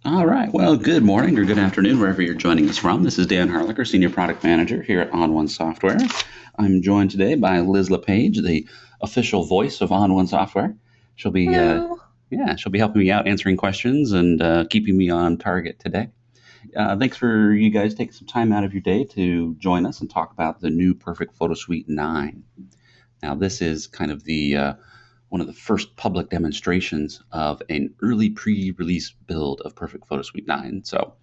All right. Well, good morning or good afternoon, wherever you're joining us from. This is Dan Harlacher, Senior Product Manager here at On1 Software. I'm joined today by Liz LePage, the official voice of On1 Software. She'll be, Hello. she'll be helping me out answering questions and keeping me on target today. Thanks for you guys taking some time out of your day to join us and talk about the new Perfect Photo Suite 9. Now, this is kind of the one of the first public demonstrations of an early pre-release build of Perfect Photo Suite 9. So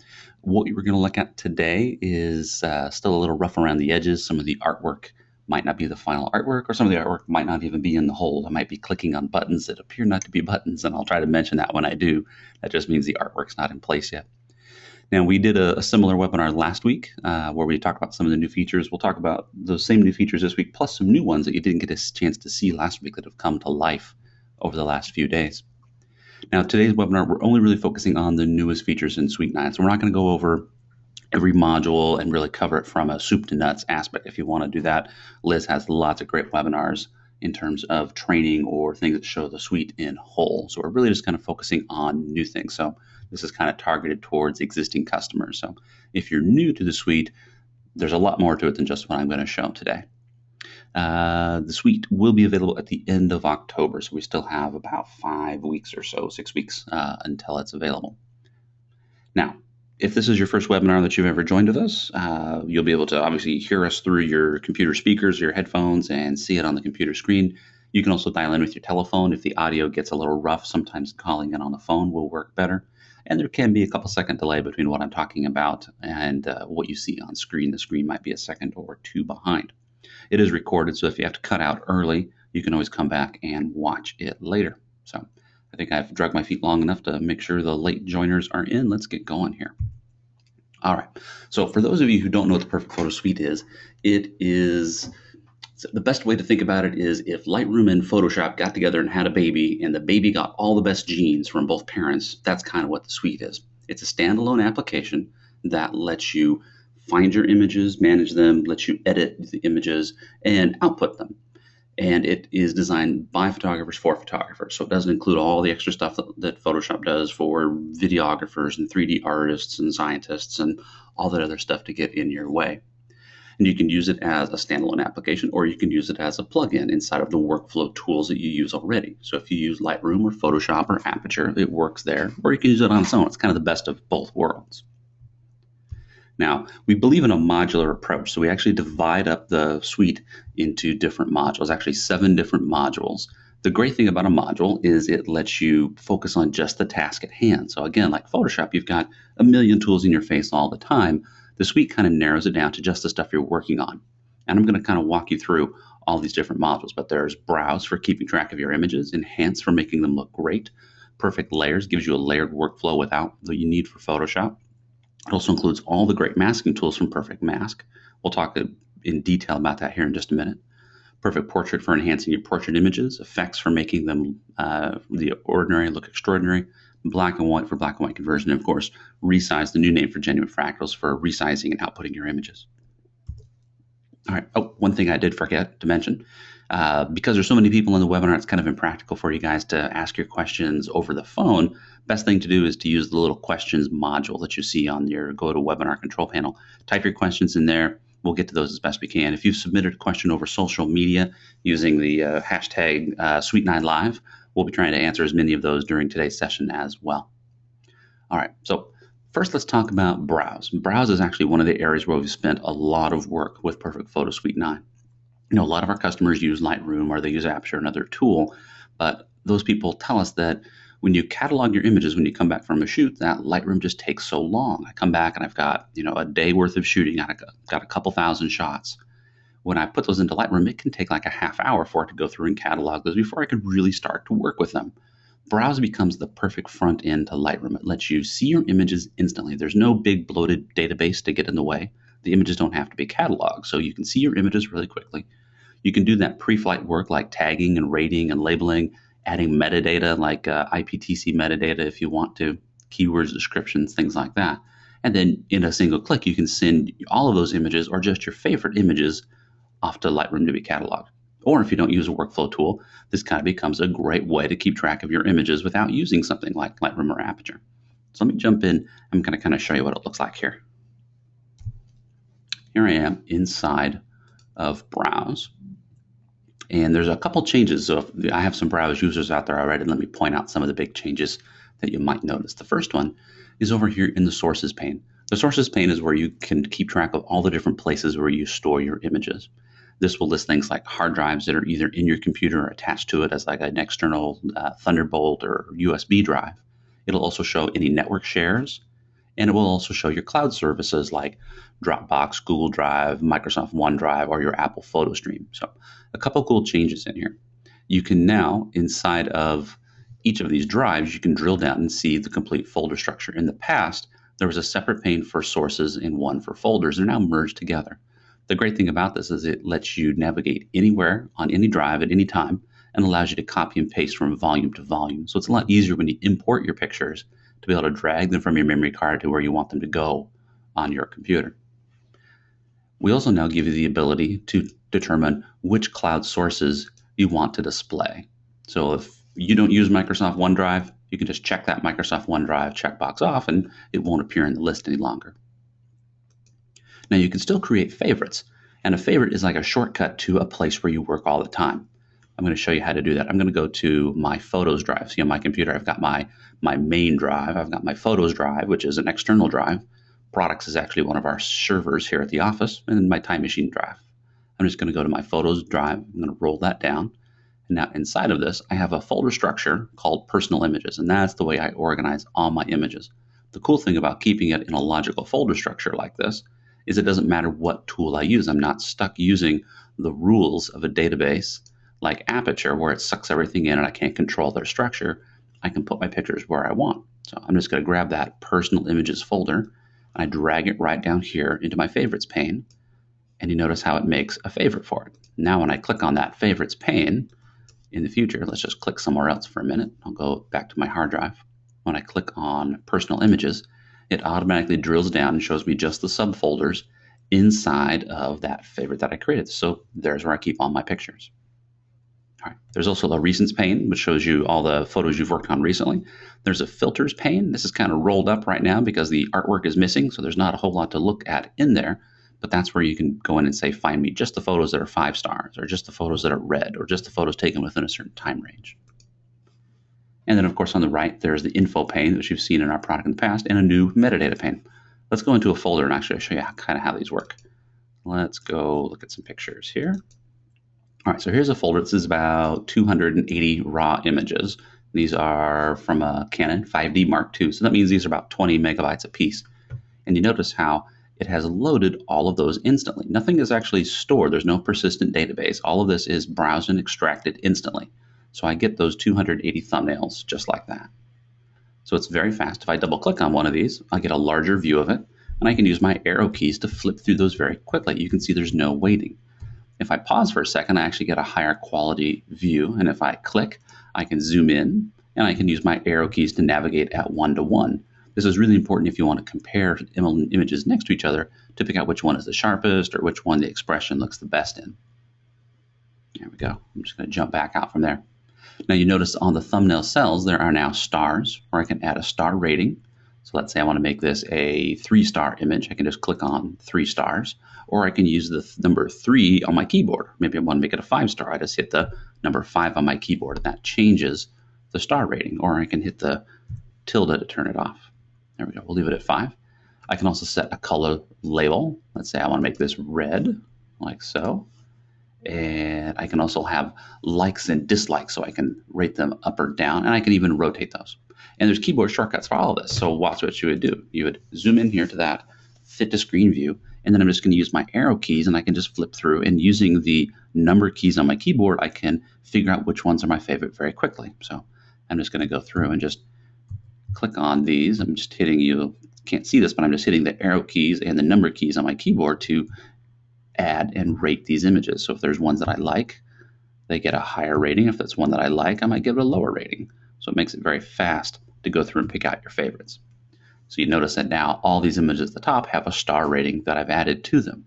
what we're going to look at today is still a little rough around the edges. Some of the artwork might not be the final artwork, or some of the artwork might not even be in the whole. I might be clicking on buttons that appear not to be buttons, and I'll try to mention that when I do. That just means the artwork's not in place yet. Now, we did a similar webinar last week where we talked about some of the new features. We'll talk about those same new features this week, plus some new ones that you didn't get a chance to see last week that have come to life over the last few days. Now, today's webinar, we're only really focusing on the newest features in Suite 9. So we're not going to go over every module and really cover it from a soup to nuts aspect. If you want to do that, Liz has lots of great webinars in terms of training or things that show the suite in whole. So we're really just kind of focusing on new things. So this is kind of targeted towards existing customers. So if you're new to the suite, there's a lot more to it than just what I'm going to show today. The suite will be available at the end of October, so we still have about 5 weeks or so, 6 weeks until it's available. Now, if this is your first webinar that you've ever joined with us, you'll be able to obviously hear us through your computer speakers, your headphones, and see it on the computer screen. You can also dial in with your telephone. If the audio gets a little rough, sometimes calling in on the phone will work better. And there can be a couple second delay between what I'm talking about and what you see on screen. The screen might be a second or two behind. It is recorded, so if you have to cut out early, you can always come back and watch it later. So I think I've dragged my feet long enough to make sure the late joiners are in. Let's get going here. All right. So for those of you who don't know what the Perfect Photo Suite is, it is the best way to think about it is if Lightroom and Photoshop got together and had a baby, and the baby got all the best genes from both parents. That's kind of what the suite is. It's a standalone application that lets you find your images, manage them, lets you edit the images, and output them. And it is designed by photographers for photographers. So it doesn't include all the extra stuff that Photoshop does for videographers and 3D artists and scientists and all that other stuff to get in your way. And you can use it as a standalone application, or you can use it as a plugin inside of the workflow tools that you use already. So if you use Lightroom or Photoshop or Aperture, it works there, or you can use it on its own. It's kind of the best of both worlds. Now, we believe in a modular approach, so we actually divide up the suite into different modules, actually 7 different modules. The great thing about a module is it lets you focus on just the task at hand. So again, like Photoshop, you've got a million tools in your face all the time. The suite kind of narrows it down to just the stuff you're working on. And I'm going to kind of walk you through all these different modules, but there's Browse for keeping track of your images, Enhance for making them look great, Perfect Layers gives you a layered workflow without what you need for Photoshop. It also includes all the great masking tools from Perfect Mask. We'll talk in detail about that here in just a minute. Perfect Portrait for enhancing your portrait images, Effects for making them the ordinary look extraordinary, Black and White for black and white conversion, and of course, Resize, the new name for Genuine Fractals, for resizing and outputting your images. All right. Oh, one thing I did forget to mention. Because there's so many people in the webinar, it's kind of impractical for you guys to ask your questions over the phone. Best thing to do is to use the little questions module that you see on your GoToWebinar control panel. Type your questions in there. We'll get to those as best we can. If you've submitted a question over social media using the hashtag Suite9Live, we'll be trying to answer as many of those during today's session as well. All right. So first, let's talk about Browse. Browse is actually one of the areas where we've spent a lot of work with Perfect Photo Suite 9. You know, a lot of our customers use Lightroom or they use Aperture, another tool, but those people tell us that when you catalog your images, when you come back from a shoot, that Lightroom just takes so long. I come back and I've got, a day worth of shooting. I've got a couple thousand shots. When I put those into Lightroom, it can take like a half hour for it to go through and catalog those before I could really start to work with them. Browse becomes the perfect front end to Lightroom. It lets you see your images instantly. There's no big bloated database to get in the way. The images don't have to be cataloged, so you can see your images really quickly. You can do that pre-flight work like tagging and rating and labeling, adding metadata like IPTC metadata if you want to, keywords, descriptions, things like that. And then in a single click, you can send all of those images or just your favorite images off to Lightroom to be cataloged. Or if you don't use a workflow tool, this kind of becomes a great way to keep track of your images without using something like Lightroom or Aperture. So let me jump in. I'm going to kind of show you what it looks like here. Here I am inside of Browse. And there's a couple changes. So if I have some Browse users out there already. Let me point out some of the big changes that you might notice. The first one is over here in the Sources pane. The Sources pane is where you can keep track of all the different places where you store your images. This will list things like hard drives that are either in your computer or attached to it as like an external Thunderbolt or USB drive. It'll also show any network shares, and it will also show your cloud services like Dropbox, Google Drive, Microsoft OneDrive, or your Apple Photo Stream. So a couple cool changes in here. You can now, inside of each of these drives, you can drill down and see the complete folder structure. In the past, there was a separate pane for sources and one for folders. They're now merged together. The great thing about this is it lets you navigate anywhere on any drive at any time and allows you to copy and paste from volume to volume. So it's a lot easier when you import your pictures to be able to drag them from your memory card to where you want them to go on your computer. We also now give you the ability to determine which cloud sources you want to display. So if you don't use Microsoft OneDrive, you can just check that Microsoft OneDrive checkbox off and it won't appear in the list any longer. Now you can still create favorites, and a favorite is like a shortcut to a place where you work all the time. I'm going to show you how to do that. I'm going to go to my Photos drive. See, on my computer, I've got my main drive. I've got my Photos drive, which is an external drive. Products is actually one of our servers here at the office, and then my Time Machine drive. I'm just going to go to my Photos drive. I'm going to roll that down. And now inside of this, I have a folder structure called Personal Images, and that's the way I organize all my images. The cool thing about keeping it in a logical folder structure like this is it doesn't matter what tool I use. I'm not stuck using the rules of a database like Aperture where it sucks everything in and I can't control their structure. I can put my pictures where I want. So I'm just going to grab that Personal Images folder and I drag it right down here into my Favorites pane. And you notice how it makes a favorite for it. Now when I click on that Favorites pane in the future, let's just click somewhere else for a minute. I'll go back to my hard drive. When I click on Personal Images, it automatically drills down and shows me just the subfolders inside of that favorite that I created. So there's where I keep all my pictures. All right. There's also a Recents pane, which shows you all the photos you've worked on recently. There's a Filters pane. This is kind of rolled up right now because the artwork is missing, so there's not a whole lot to look at in there. But that's where you can go in and say, find me just the photos that are 5 stars, or just the photos that are red, or just the photos taken within a certain time range. And then, of course, on the right, there's the Info pane, which you've seen in our product in the past, and a new Metadata pane. Let's go into a folder and actually show you kind of how these work. Let's go look at some pictures here. All right, so here's a folder. This is about 280 raw images. These are from a Canon 5D Mark II, so that means these are about 20 megabytes a piece. And you notice how it has loaded all of those instantly. Nothing is actually stored. There's no persistent database. All of this is browsed and extracted instantly. So I get those 280 thumbnails just like that. So it's very fast. If I double click on one of these, I get a larger view of it, and I can use my arrow keys to flip through those very quickly. You can see there's no waiting. If I pause for a second, I actually get a higher quality view, and if I click, I can zoom in, and I can use my arrow keys to navigate at 1:1. This is really important if you want to compare images next to each other to pick out which one is the sharpest or which one the expression looks the best in. There we go. I'm just going to jump back out from there. Now you notice on the thumbnail cells, there are now stars, where I can add a star rating. So let's say I want to make this a 3-star image. I can just click on 3 stars, or I can use the number 3 on my keyboard. Maybe I want to make it a 5-star. I just hit the number 5 on my keyboard, and that changes the star rating. Or I can hit the tilde to turn it off. There we go. We'll leave it at 5. I can also set a color label. Let's say I want to make this red, like so. And I can also have likes and dislikes, so I can rate them up or down, and I can even rotate those. And there's keyboard shortcuts for all of this. So watch what you would do. You would zoom in here to that fit to screen view, and then I'm just going to use my arrow keys, and I can just flip through. And using the number keys on my keyboard, I can figure out which ones are my favorite very quickly. So I'm just going to go through and just click on these. I'm just hitting, you can't see this, but I'm just hitting the arrow keys and the number keys on my keyboard to add and rate these images. So if there's ones that I like, they get a higher rating. If that's one that I like, I might give it a lower rating. So it makes it very fast to go through and pick out your favorites. So you notice that now all these images at the top have a star rating that I've added to them.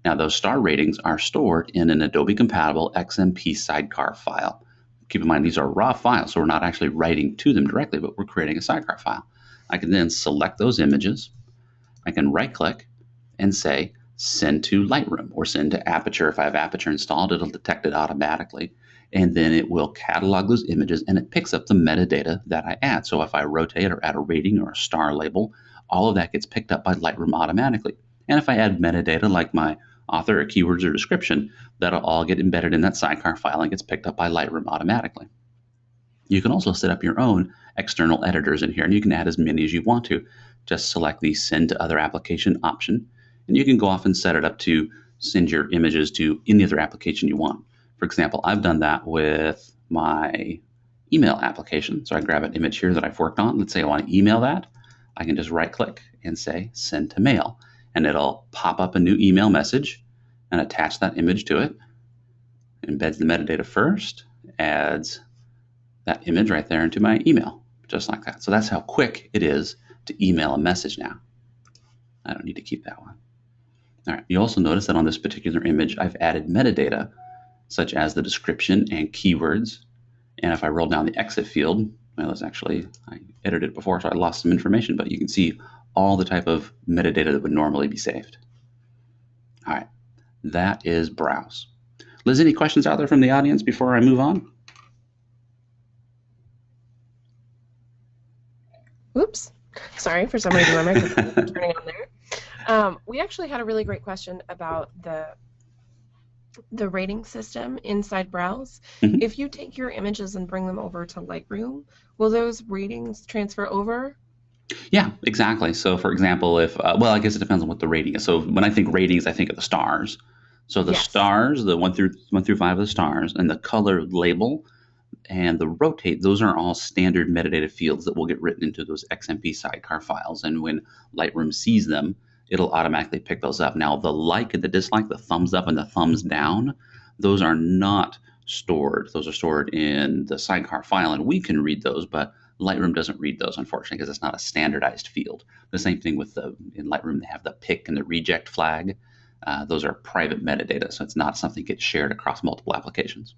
Now those star ratings are stored in an Adobe compatible XMP sidecar file. Keep in mind these are raw files, so we're not actually writing to them directly, but we're creating a sidecar file. I can then select those images. I can right click and say send to Lightroom or send to Aperture. If I have Aperture installed, it'll detect it automatically. And then it will catalog those images and it picks up the metadata that I add. So if I rotate or add a rating or a star label, all of that gets picked up by Lightroom automatically. And if I add metadata like my author or keywords or description, that'll all get embedded in that sidecar file and gets picked up by Lightroom automatically. You can also set up your own external editors in here, and you can add as many as you want to. Just select the Send to Other Application option, and you can go off and set it up to send your images to any other application you want. For example, I've done that with my email application. So I grab an image here that I've worked on. Let's say I want to email that. I can just right-click and say Send to Mail, and it'll pop up a new email message and attach that image to it. Embeds the metadata first, adds that image right there into my email, just like that. So that's how quick it is to email a message now. I don't need to keep that one. All right, you also notice that on this particular image, I've added metadata, such as the description and keywords. And if I roll down the exit field, well, it's actually, I edited it before, so I lost some information, but you can see all the type of metadata that would normally be saved. All right, that is Browse. Liz, any questions out there from the audience before I move on? Oops. Sorry, for some reason my microphone was turning on there. We actually had a really great question about the rating system inside Browse. Mm-hmm. If you take your images and bring them over to Lightroom, will those ratings transfer over? Yeah, exactly. So for example, if, well, I guess it depends on what the rating is. So when I think ratings, I think of the stars. So the stars, the 1 through 5 of the stars, and the color label and the rotate, those are all standard metadata fields that will get written into those XMP sidecar files. And when Lightroom sees them, it'll automatically pick those up. Now, the like and the dislike, the thumbs up and the thumbs down, those are not stored. Those are stored in the sidecar file, and we can read those, but Lightroom doesn't read those, unfortunately, because it's not a standardized field. The same thing with in Lightroom, they have the pick and the reject flag. Those are private metadata, so it's not something that gets shared across multiple applications.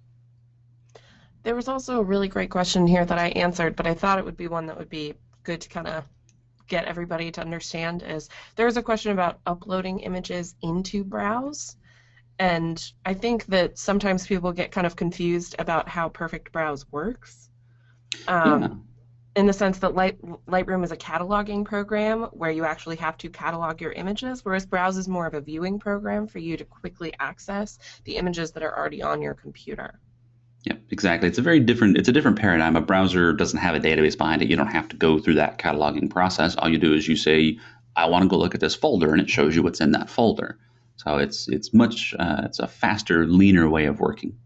There was also a really great question here that I answered, but I thought it would be one that would be good to kind of get everybody to understand. Is there was a question about uploading images into Browse, and I think that sometimes people get kind of confused about how Perfect Browse works. In the sense that Lightroom is a cataloging program where you actually have to catalog your images, whereas Browse is more of a viewing program for you to quickly access the images that are already on your computer. Yep, exactly. It's a different paradigm. A browser doesn't have a database behind it. You don't have to go through that cataloging process. All you do is you say, I want to go look at this folder, and it shows you what's in that folder. So it's a faster, leaner way of working.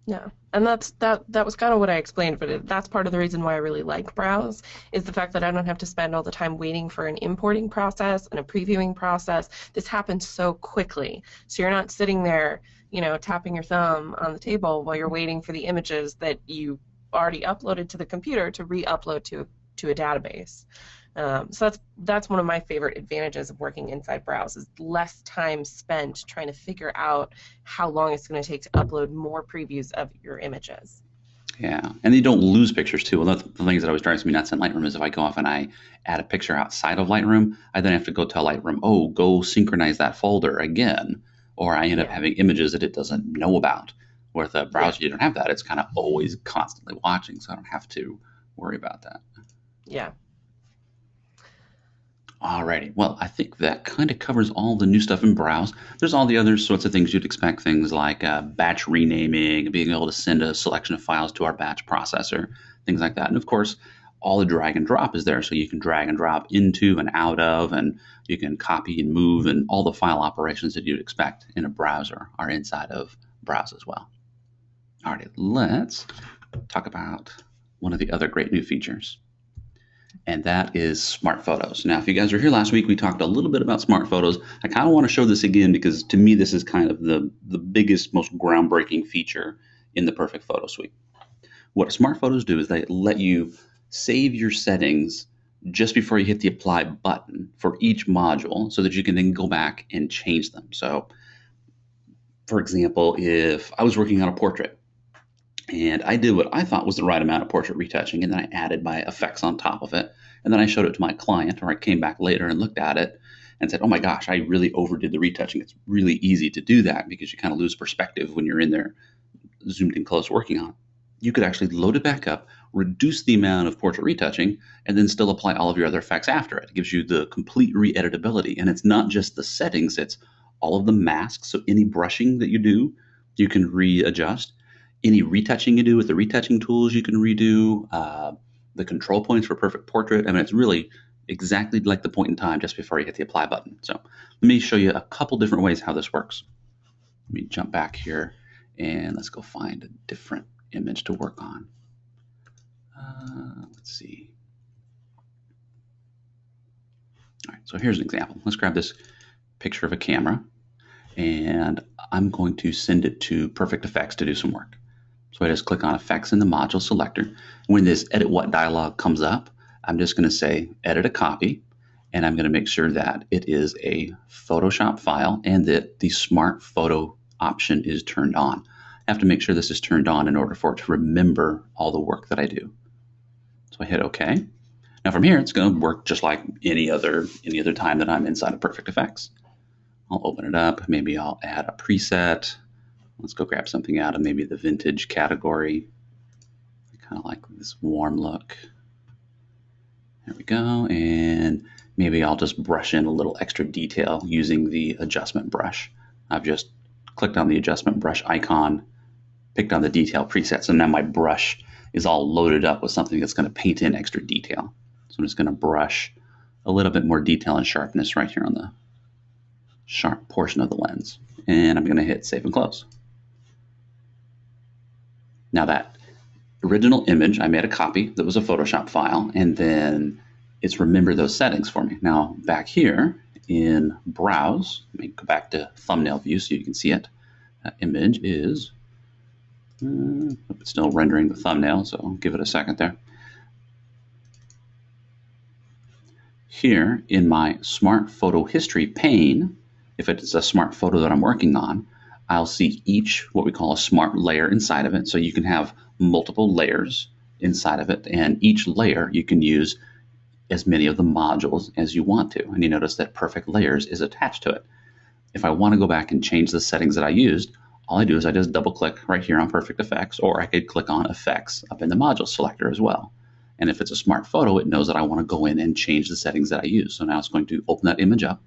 Yeah, and that was kind of what I explained, but that's part of the reason why I really like Browse, is the fact that I don't have to spend all the time waiting for an importing process and a previewing process. This happens so quickly, so you're not sitting there, tapping your thumb on the table while you're waiting for the images that you already uploaded to the computer to re-upload to a database. So that's one of my favorite advantages of working inside Browse, is less time spent trying to figure out how long it's going to take to upload more previews of your images. Yeah, and you don't lose pictures too. One of the things that always drives me nuts in Lightroom is if I go off and I add a picture outside of Lightroom, I then have to go tell Lightroom, oh, go synchronize that folder again, or I end up having images that it doesn't know about. With a browser, you don't have that. It's kind of always constantly watching, so I don't have to worry about that. Yeah. Alrighty, well, I think that kind of covers all the new stuff in Browse. There's all the other sorts of things you'd expect, things like batch renaming, being able to send a selection of files to our batch processor, things like that. And of course, all the drag and drop is there, so you can drag and drop into and out of, and you can copy and move, and all the file operations that you'd expect in a browser are inside of Browse as well. Alrighty, let's talk about one of the other great new features, and that is Smart Photos. Now, if you guys were here last week, we talked a little bit about Smart Photos. I kind of want to show this again because to me, this is kind of the biggest, most groundbreaking feature in the Perfect Photo Suite. What Smart Photos do is they let you save your settings just before you hit the apply button for each module so that you can then go back and change them. So, for example, if I was working on a portrait, and I did what I thought was the right amount of portrait retouching, and then I added my effects on top of it. And then I showed it to my client, or I came back later and looked at it and said, oh my gosh, I really overdid the retouching. It's really easy to do that because you kind of lose perspective when you're in there zoomed in close working on it. You could actually load it back up, reduce the amount of portrait retouching, and then still apply all of your other effects after it. It gives you the complete re-editability. And it's not just the settings, it's all of the masks. So any brushing that you do, you can readjust. Any retouching you do with the retouching tools, you can redo. The control points for perfect portrait. I mean, it's really exactly like the point in time just before you hit the apply button. So let me show you a couple different ways how this works. Let me jump back here and let's go find a different image to work on. Let's see. All right, so here's an example. Let's grab this picture of a camera and I'm going to send it to Perfect Effects to do some work. So I just click on Effects in the module selector. When this Edit What dialog comes up, I'm just going to say Edit a Copy, and I'm going to make sure that it is a Photoshop file and that the Smart Photo option is turned on. I have to make sure this is turned on in order for it to remember all the work that I do. So I hit OK. Now from here, it's going to work just like any other time that I'm inside of Perfect Effects. I'll open it up. Maybe I'll add a preset. Let's go grab something out of maybe the vintage category. I kind of like this warm look. There we go. And maybe I'll just brush in a little extra detail using the adjustment brush. I've just clicked on the adjustment brush icon, picked on the detail preset. So now my brush is all loaded up with something that's going to paint in extra detail. So I'm just going to brush a little bit more detail and sharpness right here on the sharp portion of the lens. And I'm going to hit Save and Close. Now that original image, I made a copy that was a Photoshop file, and then it's remembered those settings for me. Now back here in Browse, let me go back to thumbnail view so you can see it. That image is it's still rendering the thumbnail, so I'll give it a second there. Here in my Smart Photo History pane, if it's a smart photo that I'm working on, I'll see each what we call a smart layer inside of it. So you can have multiple layers inside of it, and each layer you can use as many of the modules as you want to. And you notice that Perfect Layers is attached to it. If I want to go back and change the settings that I used, all I do is I just double click right here on Perfect Effects, or I could click on Effects up in the module selector as well. And if it's a smart photo, it knows that I want to go in and change the settings that I use. So now it's going to open that image up.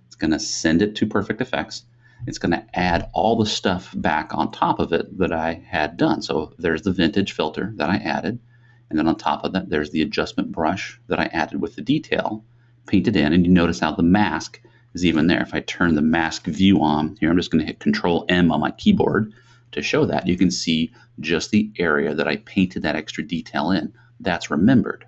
It's going to send it to Perfect Effects. It's going to add all the stuff back on top of it that I had done. So there's the vintage filter that I added. And then on top of that, there's the adjustment brush that I added with the detail painted in. And you notice how the mask is even there. If I turn the mask view on here, I'm just going to hit Control M on my keyboard to show that. You can see just the area that I painted that extra detail in. That's remembered.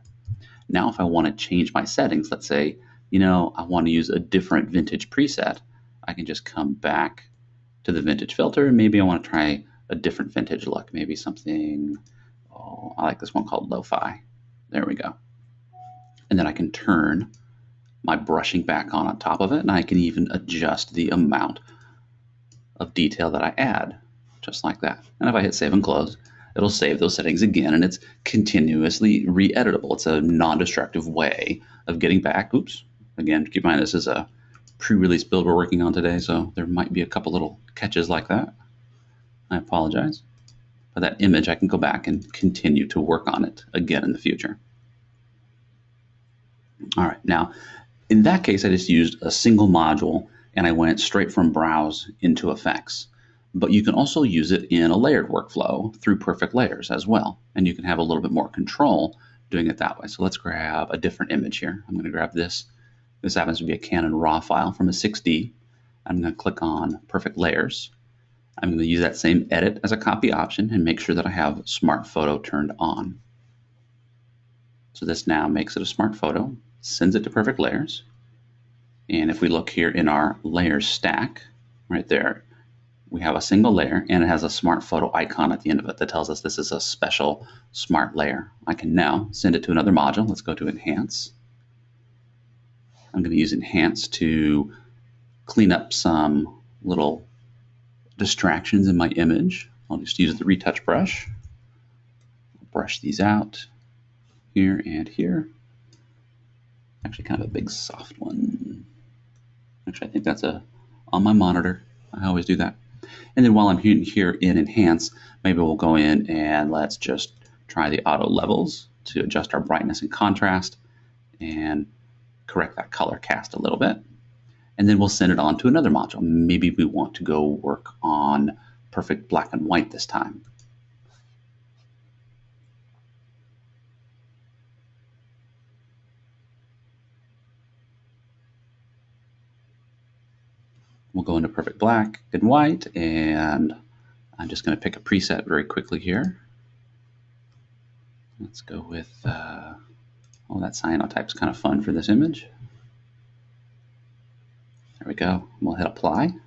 Now, if I want to change my settings, let's say, I want to use a different vintage preset, I can just come back to the vintage filter and maybe I want to try a different vintage look. Maybe something, I like this one called Lo-Fi. There we go. And then I can turn my brushing back on top of it, and I can even adjust the amount of detail that I add, just like that. And if I hit Save and Close, it'll save those settings again, and it's continuously re-editable. It's a non-destructive way of getting back. Oops. Again, keep in mind this is a pre-release build we're working on today, so there might be a couple little catches like that. I apologize. But that image, I can go back and continue to work on it again in the future. All right, now, in that case, I just used a single module, and I went straight from Browse into Effects. But you can also use it in a layered workflow through Perfect Layers as well, and you can have a little bit more control doing it that way. So let's grab a different image here. I'm going to grab this. This happens to be a Canon RAW file from a 6D. I'm going to click on Perfect Layers. I'm going to use that same Edit as a copy option and make sure that I have Smart Photo turned on. So this now makes it a Smart Photo, sends it to Perfect Layers. And if we look here in our layers stack, right there, we have a single layer and it has a Smart Photo icon at the end of it that tells us this is a special smart layer. I can now send it to another module. Let's go to Enhance. I'm going to use Enhance to clean up some little distractions in my image. I'll just use the retouch brush. Brush these out here and here. Actually, kind of a big soft one. Actually, I think that's on my monitor. I always do that. And then while I'm here in Enhance, maybe we'll go in and let's just try the auto levels to adjust our brightness and contrast and correct that color cast a little bit. And then we'll send it on to another module. Maybe we want to go work on perfect black and white this time. We'll go into perfect black and white, and I'm just going to pick a preset very quickly here. Let's go with, that cyanotype's kind of fun for this image. There we go. We'll hit apply. And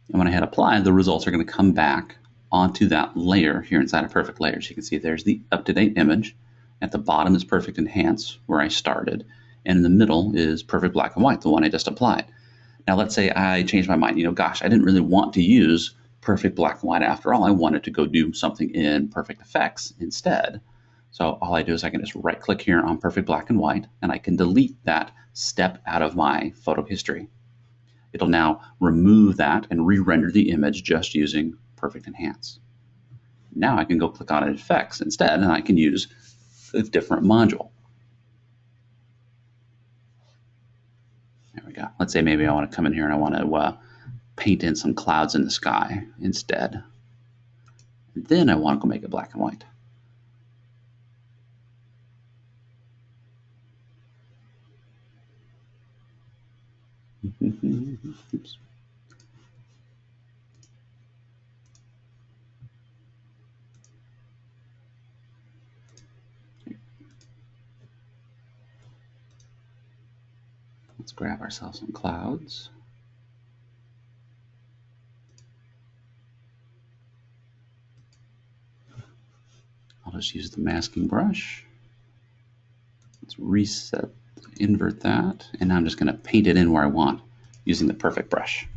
when I hit apply, the results are going to come back onto that layer here inside of perfect layers. You can see there's the up-to-date image. At the bottom is perfect enhance, where I started. And in the middle is perfect black and white, the one I just applied. Now let's say I changed my mind. Gosh, I didn't really want to use perfect black and white after all. I wanted to go do something in perfect effects instead. So all I do is I can just right click here on perfect black and white, and I can delete that step out of my photo history. It'll now remove that and re-render the image just using perfect enhance. Now I can go click on effects instead, and I can use a different module. There we go. Let's say maybe I want to come in here and I want to paint in some clouds in the sky instead. And then I want to go make it black and white. Oops. Let's grab ourselves some clouds. I'll just use the masking brush. Let's reset, invert that, and now I'm just going to paint it in where I want using the perfect brush.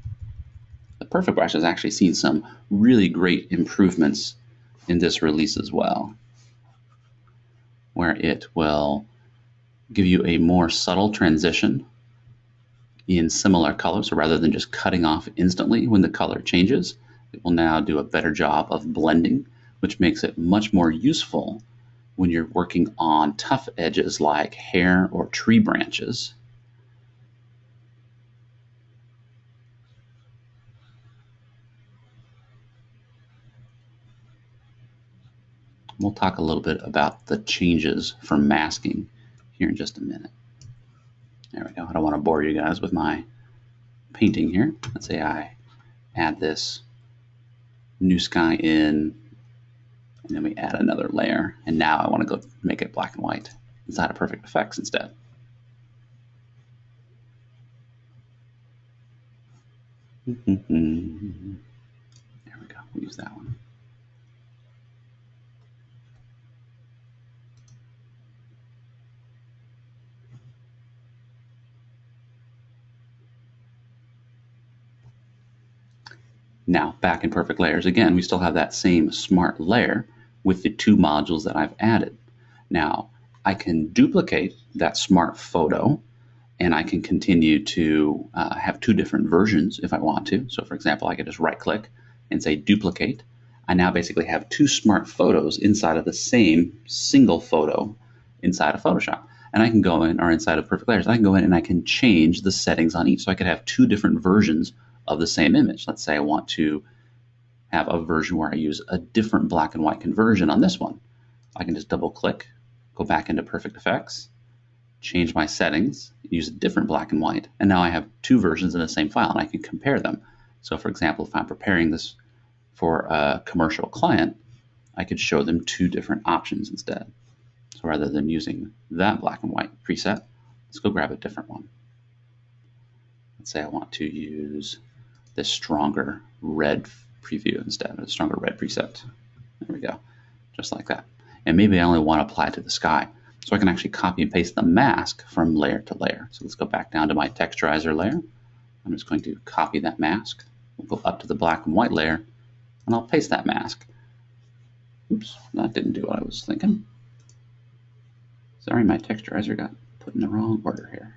The perfect brush has actually seen some really great improvements in this release as well, where it will give you a more subtle transition in similar colors. So rather than just cutting off instantly when the color changes, it will now do a better job of blending, which makes it much more useful when you're working on tough edges like hair or tree branches. We'll talk a little bit about the changes for masking here in just a minute. There we go. I don't want to bore you guys with my painting here. Let's say I add this new sky in, and then we add another layer. And now I want to go make it black and white inside of Perfect Effects instead. There we go. We'll use that one. Now, back in Perfect Layers, again, we still have that same smart layer with the two modules that I've added. Now, I can duplicate that smart photo, and I can continue to have two different versions if I want to. So, for example, I could just right-click and say Duplicate. I now basically have two smart photos inside of the same single photo inside of Photoshop. And I can go in, or inside of Perfect Layers, I can go in and I can change the settings on each. So I could have two different versions of the same image. Let's say I want to have a version where I use a different black and white conversion on this one. I can just double click, go back into Perfect Effects, change my settings, use a different black and white, and now I have two versions in the same file and I can compare them. So for example, if I'm preparing this for a commercial client, I could show them two different options instead. So rather than using that black and white preset, let's go grab a different one. Let's say I want to use this stronger red preview instead, or the stronger red preset. There we go, just like that. And maybe I only want to apply it to the sky. So I can actually copy and paste the mask from layer to layer. So let's go back down to my texturizer layer. I'm just going to copy that mask. We'll go up to the black and white layer, and I'll paste that mask. Oops, that didn't do what I was thinking. Sorry, my texturizer got put in the wrong order here.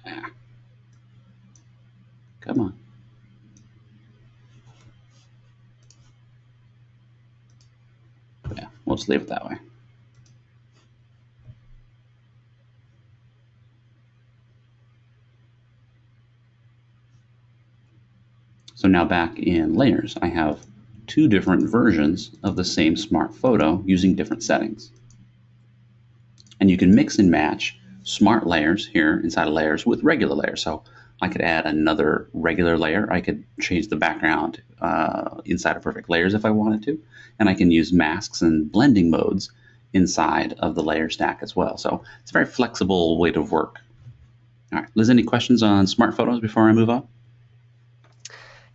Ah, come on. Yeah, we'll just leave it that way. So now back in layers, I have two different versions of the same smart photo using different settings. And you can mix and match smart layers here inside of layers with regular layers. So I could add another regular layer. I could change the background inside of perfect layers if I wanted to. And I can use masks and blending modes inside of the layer stack as well. So it's a very flexible way to work. All right, Liz, any questions on smart photos before I move on?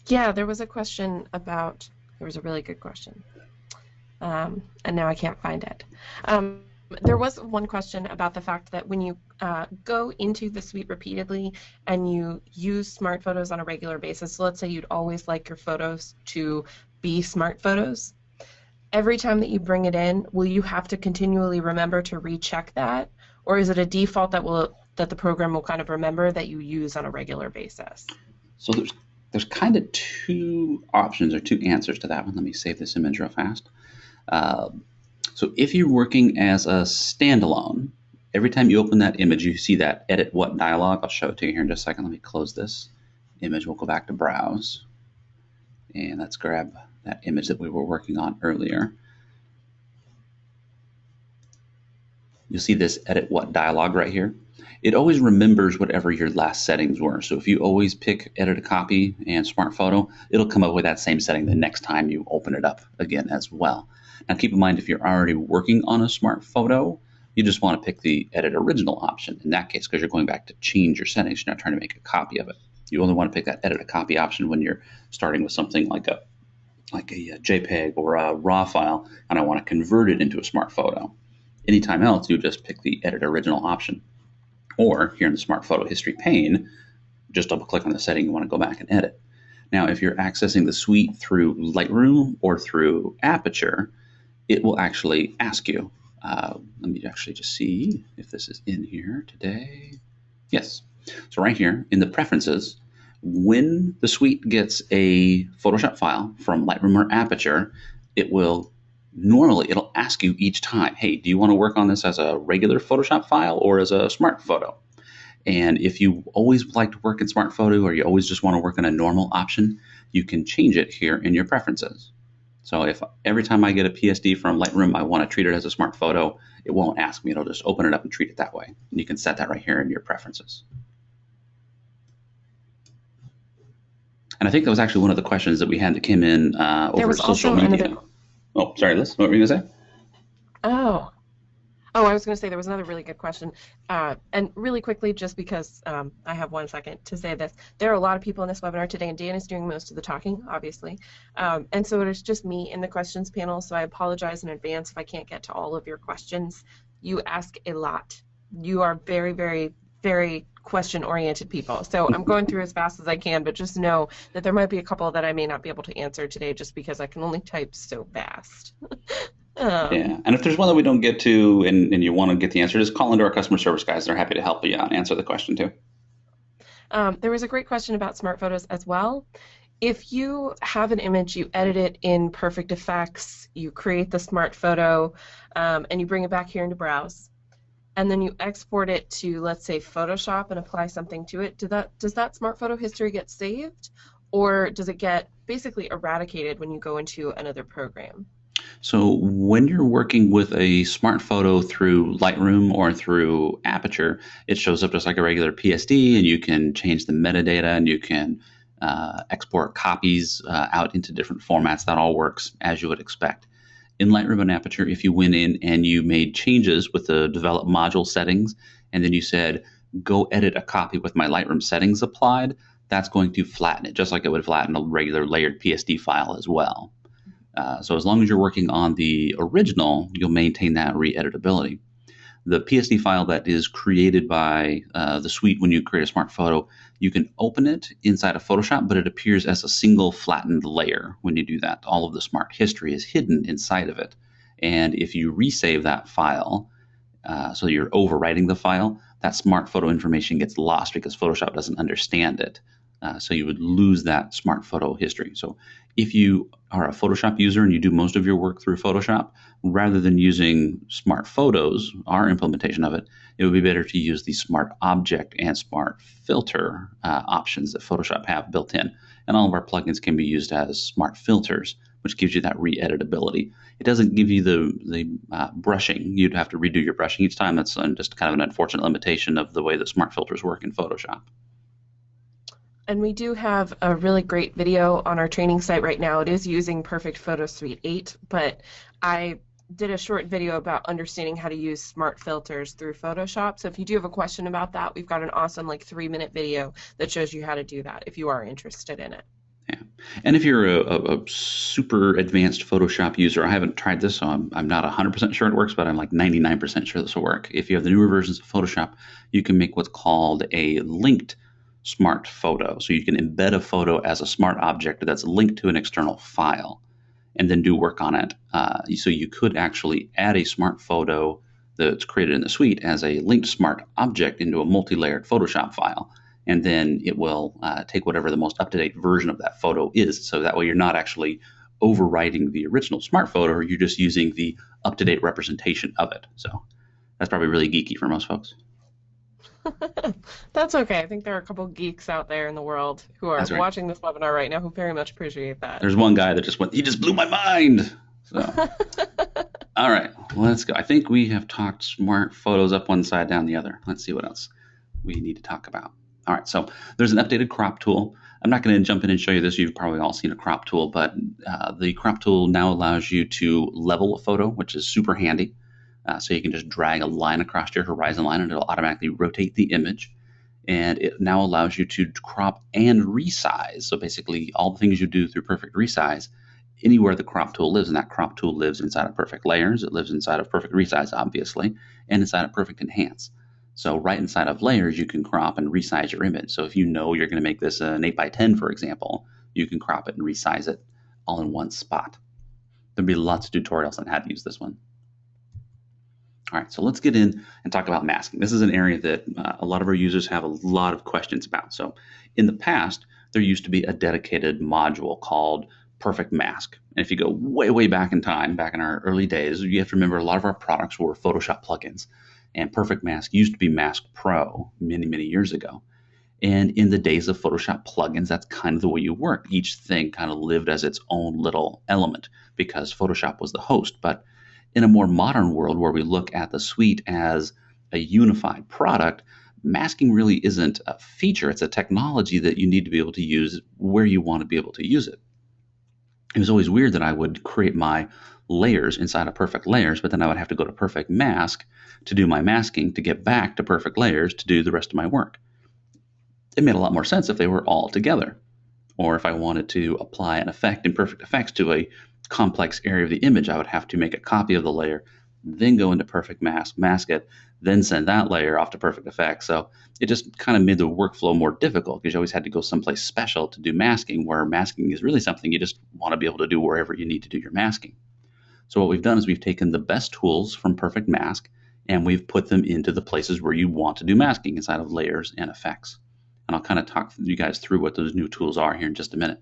Yeah, there was a question about, there was a really good question. And now I can't find it. There was one question about the fact that when you go into the suite repeatedly and you use smart photos on a regular basis, so let's say you'd always like your photos to be smart photos, every time that you bring it in, will you have to continually remember to recheck that? Or is it a default that the program will kind of remember that you use on a regular basis? So there's kind of two options or two answers to that one. Let me save this image real fast. So if you're working as a standalone, every time you open that image, you see that edit what dialog. I'll show it to you here in just a second. Let me close this image. We'll go back to browse. And let's grab that image that we were working on earlier. You'll see this edit what dialog right here. It always remembers whatever your last settings were. So if you always pick edit a copy and smart photo, it'll come up with that same setting the next time you open it up again as well. Now keep in mind, if you're already working on a smart photo, you just want to pick the edit original option in that case, because you're going back to change your settings. You're not trying to make a copy of it. You only want to pick that edit a copy option when you're starting with something like a JPEG or a RAW file, and I want to convert it into a smart photo. Anytime else, you just pick the edit original option. Or here in the Smart Photo History pane, just double click on the setting you want to go back and edit. Now, if you're accessing the suite through Lightroom or through Aperture, it will actually ask you. Let me actually just see if this is in here today. Yes. So right here in the preferences, when the suite gets a Photoshop file from Lightroom or Aperture, it'll ask you each time, hey, do you want to work on this as a regular Photoshop file or as a smart photo? And if you always like to work in smart photo or you always just want to work in a normal option, you can change it here in your preferences. So if every time I get a PSD from Lightroom, I want to treat it as a smart photo, it won't ask me. It'll just open it up and treat it that way. And you can set that right here in your preferences. And I think that was actually one of the questions that we had that came in over social media. Oh, sorry, Liz, what were you going to say? Oh, I was going to say there was another really good question. And really quickly, just because I have 1 second to say this, there are a lot of people in this webinar today, and Dan is doing most of the talking, obviously. And so it is just me in the questions panel, so I apologize in advance if I can't get to all of your questions. You ask a lot. You are very, very, very question-oriented people. So I'm going through as fast as I can, but just know that there might be a couple that I may not be able to answer today just because I can only type so fast. Yeah, and if there's one that we don't get to and you want to get the answer, just call into our customer service guys. They're happy to help you out and answer the question too. There was a great question about smart photos as well. If you have an image, you edit it in Perfect Effects, you create the smart photo, and you bring it back here into Browse, and then you export it to, let's say, Photoshop and apply something to it, does that smart photo history get saved, or does it get basically eradicated when you go into another program? So when you're working with a smart photo through Lightroom or through Aperture, it shows up just like a regular PSD, and you can change the metadata, and you can export copies out into different formats. That all works as you would expect. In Lightroom and Aperture, if you went in and you made changes with the develop module settings, and then you said, go edit a copy with my Lightroom settings applied, that's going to flatten it, just like it would flatten a regular layered PSD file as well. So as long as you're working on the original, you'll maintain that re-editability. The PSD file that is created by the suite when you create a smart photo, you can open it inside of Photoshop, but it appears as a single flattened layer when you do that. All of the smart history is hidden inside of it. And if you resave that file, so you're overwriting the file, that smart photo information gets lost because Photoshop doesn't understand it. So you would lose that smart photo history. So if you are a Photoshop user and you do most of your work through Photoshop, rather than using smart photos, our implementation of it, it would be better to use the smart object and smart filter options that Photoshop have built in. And all of our plugins can be used as smart filters, which gives you that re-editability. It doesn't give you the brushing. You'd have to redo your brushing each time. That's just kind of an unfortunate limitation of the way that smart filters work in Photoshop. And we do have a really great video on our training site right now. It is using Perfect Photo Suite 8, but I did a short video about understanding how to use smart filters through Photoshop. So if you do have a question about that, we've got an awesome 3-minute video that shows you how to do that if you are interested in it. Yeah. And if you're a super advanced Photoshop user, I haven't tried this, so I'm not 100% sure it works, but I'm 99% sure this will work. If you have the newer versions of Photoshop, you can make what's called a linked smart photo. So you can embed a photo as a smart object that's linked to an external file and then do work on it. So you could actually add a smart photo that's created in the suite as a linked smart object into a multi-layered Photoshop file. And then it will take whatever the most up-to-date version of that photo is. So that way you're not actually overwriting the original smart photo, you're just using the up-to-date representation of it. So that's probably really geeky for most folks. That's okay. I think there are a couple geeks out there in the world who are Right. watching this webinar right now who very much appreciate that. There's one guy that he just blew my mind. So, all right, let's go. I think we have talked smart photos up one side, down the other. Let's see what else we need to talk about. All right, so there's an updated crop tool. I'm not going to jump in and show you this. You've probably all seen a crop tool, but the crop tool now allows you to level a photo, which is super handy. So you can just drag a line across your horizon line and it'll automatically rotate the image. And it now allows you to crop and resize. So basically all the things you do through Perfect Resize, anywhere the crop tool lives, and that crop tool lives inside of Perfect Layers, it lives inside of Perfect Resize, obviously, and inside of Perfect Enhance. So right inside of Layers, you can crop and resize your image. So if you know you're going to make this an 8x10, for example, you can crop it and resize it all in one spot. There'll be lots of tutorials on how to use this one. All right, so let's get in and talk about masking. This is an area that a lot of our users have a lot of questions about. So in the past, there used to be a dedicated module called Perfect Mask. And if you go way, way back in time, back in our early days, you have to remember a lot of our products were Photoshop plugins. And Perfect Mask used to be Mask Pro many, many years ago. And in the days of Photoshop plugins, that's kind of the way you worked. Each thing kind of lived as its own little element because Photoshop was the host. But in a more modern world where we look at the suite as a unified product, masking really isn't a feature. It's a technology that you need to be able to use where you want to be able to use it. It was always weird that I would create my layers inside of Perfect Layers, but then I would have to go to Perfect Mask to do my masking to get back to Perfect Layers to do the rest of my work. It made a lot more sense if they were all together. Or if I wanted to apply an effect in Perfect Effects to a complex area of the image, I would have to make a copy of the layer, then go into Perfect Mask, mask it, then send that layer off to Perfect Effects. So it just kind of made the workflow more difficult because you always had to go someplace special to do masking, where masking is really something you just want to be able to do wherever you need to do your masking. So what we've done is we've taken the best tools from Perfect Mask and we've put them into the places where you want to do masking inside of layers and effects. And I'll kind of talk you guys through what those new tools are here in just a minute.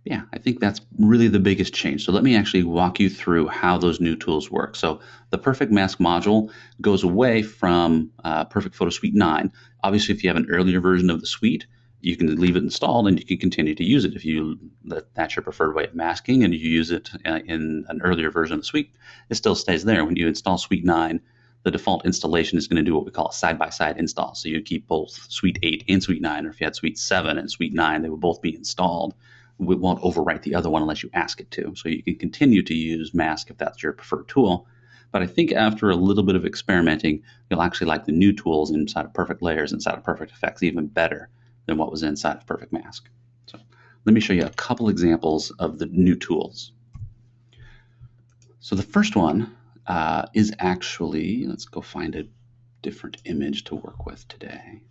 Yeah, I think that's really the biggest change. So let me actually walk you through how those new tools work. So the Perfect Mask module goes away from Perfect Photo Suite 9. Obviously, if you have an earlier version of the suite, you can leave it installed and you can continue to use it. If that's your preferred way of masking and you use it in an earlier version of the suite, it still stays there. When you install Suite 9, the default installation is going to do what we call a side-by-side install. So you keep both Suite 8 and Suite 9, or if you had Suite 7 and Suite 9, they will both be installed. We won't overwrite the other one unless you ask it to. So you can continue to use Mask if that's your preferred tool. But I think after a little bit of experimenting, you'll actually like the new tools inside of Perfect Layers, inside of Perfect Effects, even better than what was inside of Perfect Mask. So let me show you a couple examples of the new tools. So the first one is actually, let's go find a different image to work with today.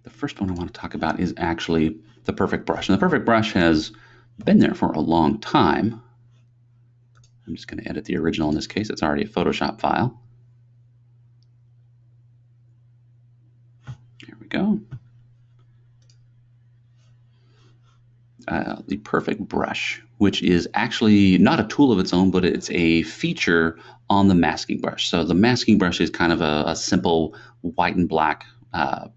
The first one I want to talk about is actually the perfect brush. And the perfect brush has been there for a long time. I'm just going to edit the original in this case. It's already a Photoshop file. There we go. The perfect brush, which is actually not a tool of its own, but it's a feature on the masking brush. So the masking brush is kind of a simple white and black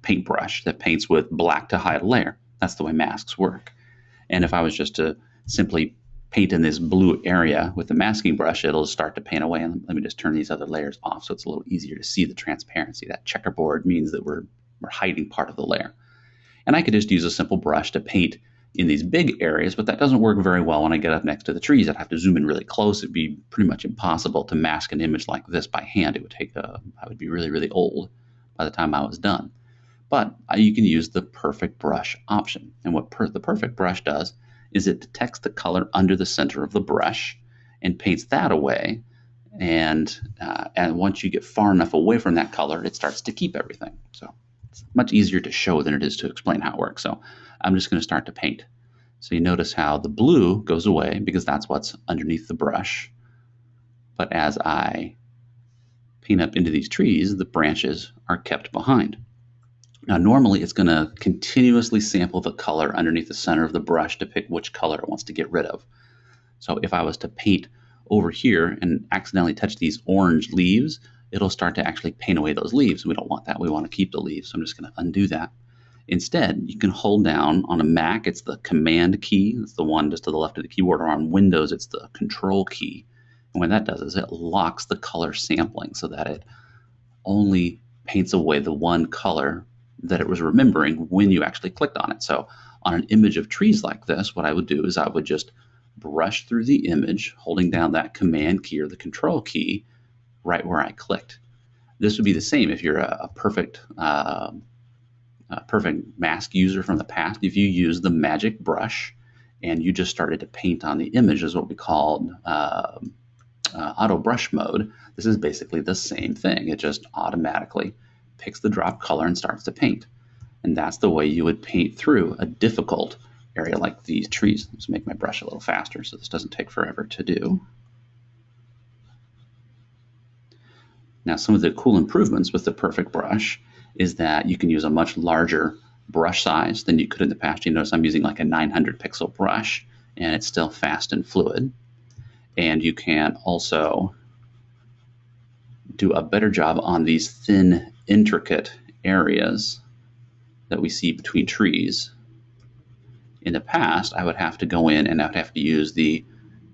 paintbrush that paints with black to hide a layer. That's the way masks work. And if I was just to simply paint in this blue area with the masking brush, it'll start to paint away. And let me just turn these other layers off so it's a little easier to see the transparency. That checkerboard means that we're hiding part of the layer. And I could just use a simple brush to paint in these big areas, but that doesn't work very well when I get up next to the trees. I'd have to zoom in really close. It'd be pretty much impossible to mask an image like this by hand. It would take I would be really, really old by the time I was done. But you can use the perfect brush option. And what the perfect brush does is it detects the color under the center of the brush and paints that away. And once you get far enough away from that color, it starts to keep everything. So it's much easier to show than it is to explain how it works. So I'm just going to start to paint. So you notice how the blue goes away because that's what's underneath the brush. But as I paint up into these trees, the branches are kept behind. Now, normally it's going to continuously sample the color underneath the center of the brush to pick which color it wants to get rid of. So if I was to paint over here and accidentally touch these orange leaves, it'll start to actually paint away those leaves. We don't want that. We want to keep the leaves. So I'm just going to undo that. Instead, you can hold down on a Mac, it's the Command key. It's the one just to the left of the keyboard. Or on Windows, it's the Control key. And what that does is it locks the color sampling so that it only paints away the one color that it was remembering when you actually clicked on it. So on an image of trees like this, what I would do is I would just brush through the image, holding down that Command key or the Control key right where I clicked. This would be the same if you're a perfect mask user from the past. If you use the magic brush and you just started to paint on the image, is what we called auto brush mode. This is basically the same thing. It just automatically picks the drop color and starts to paint. And that's the way you would paint through a difficult area like these trees. Let's make my brush a little faster so this doesn't take forever to do. Now, some of the cool improvements with the perfect brush is that you can use a much larger brush size than you could in the past. You notice I'm using like a 900 pixel brush and it's still fast and fluid. And you can also do a better job on these thin, intricate areas that we see between trees. In the past, I would have to go in and I would have to use the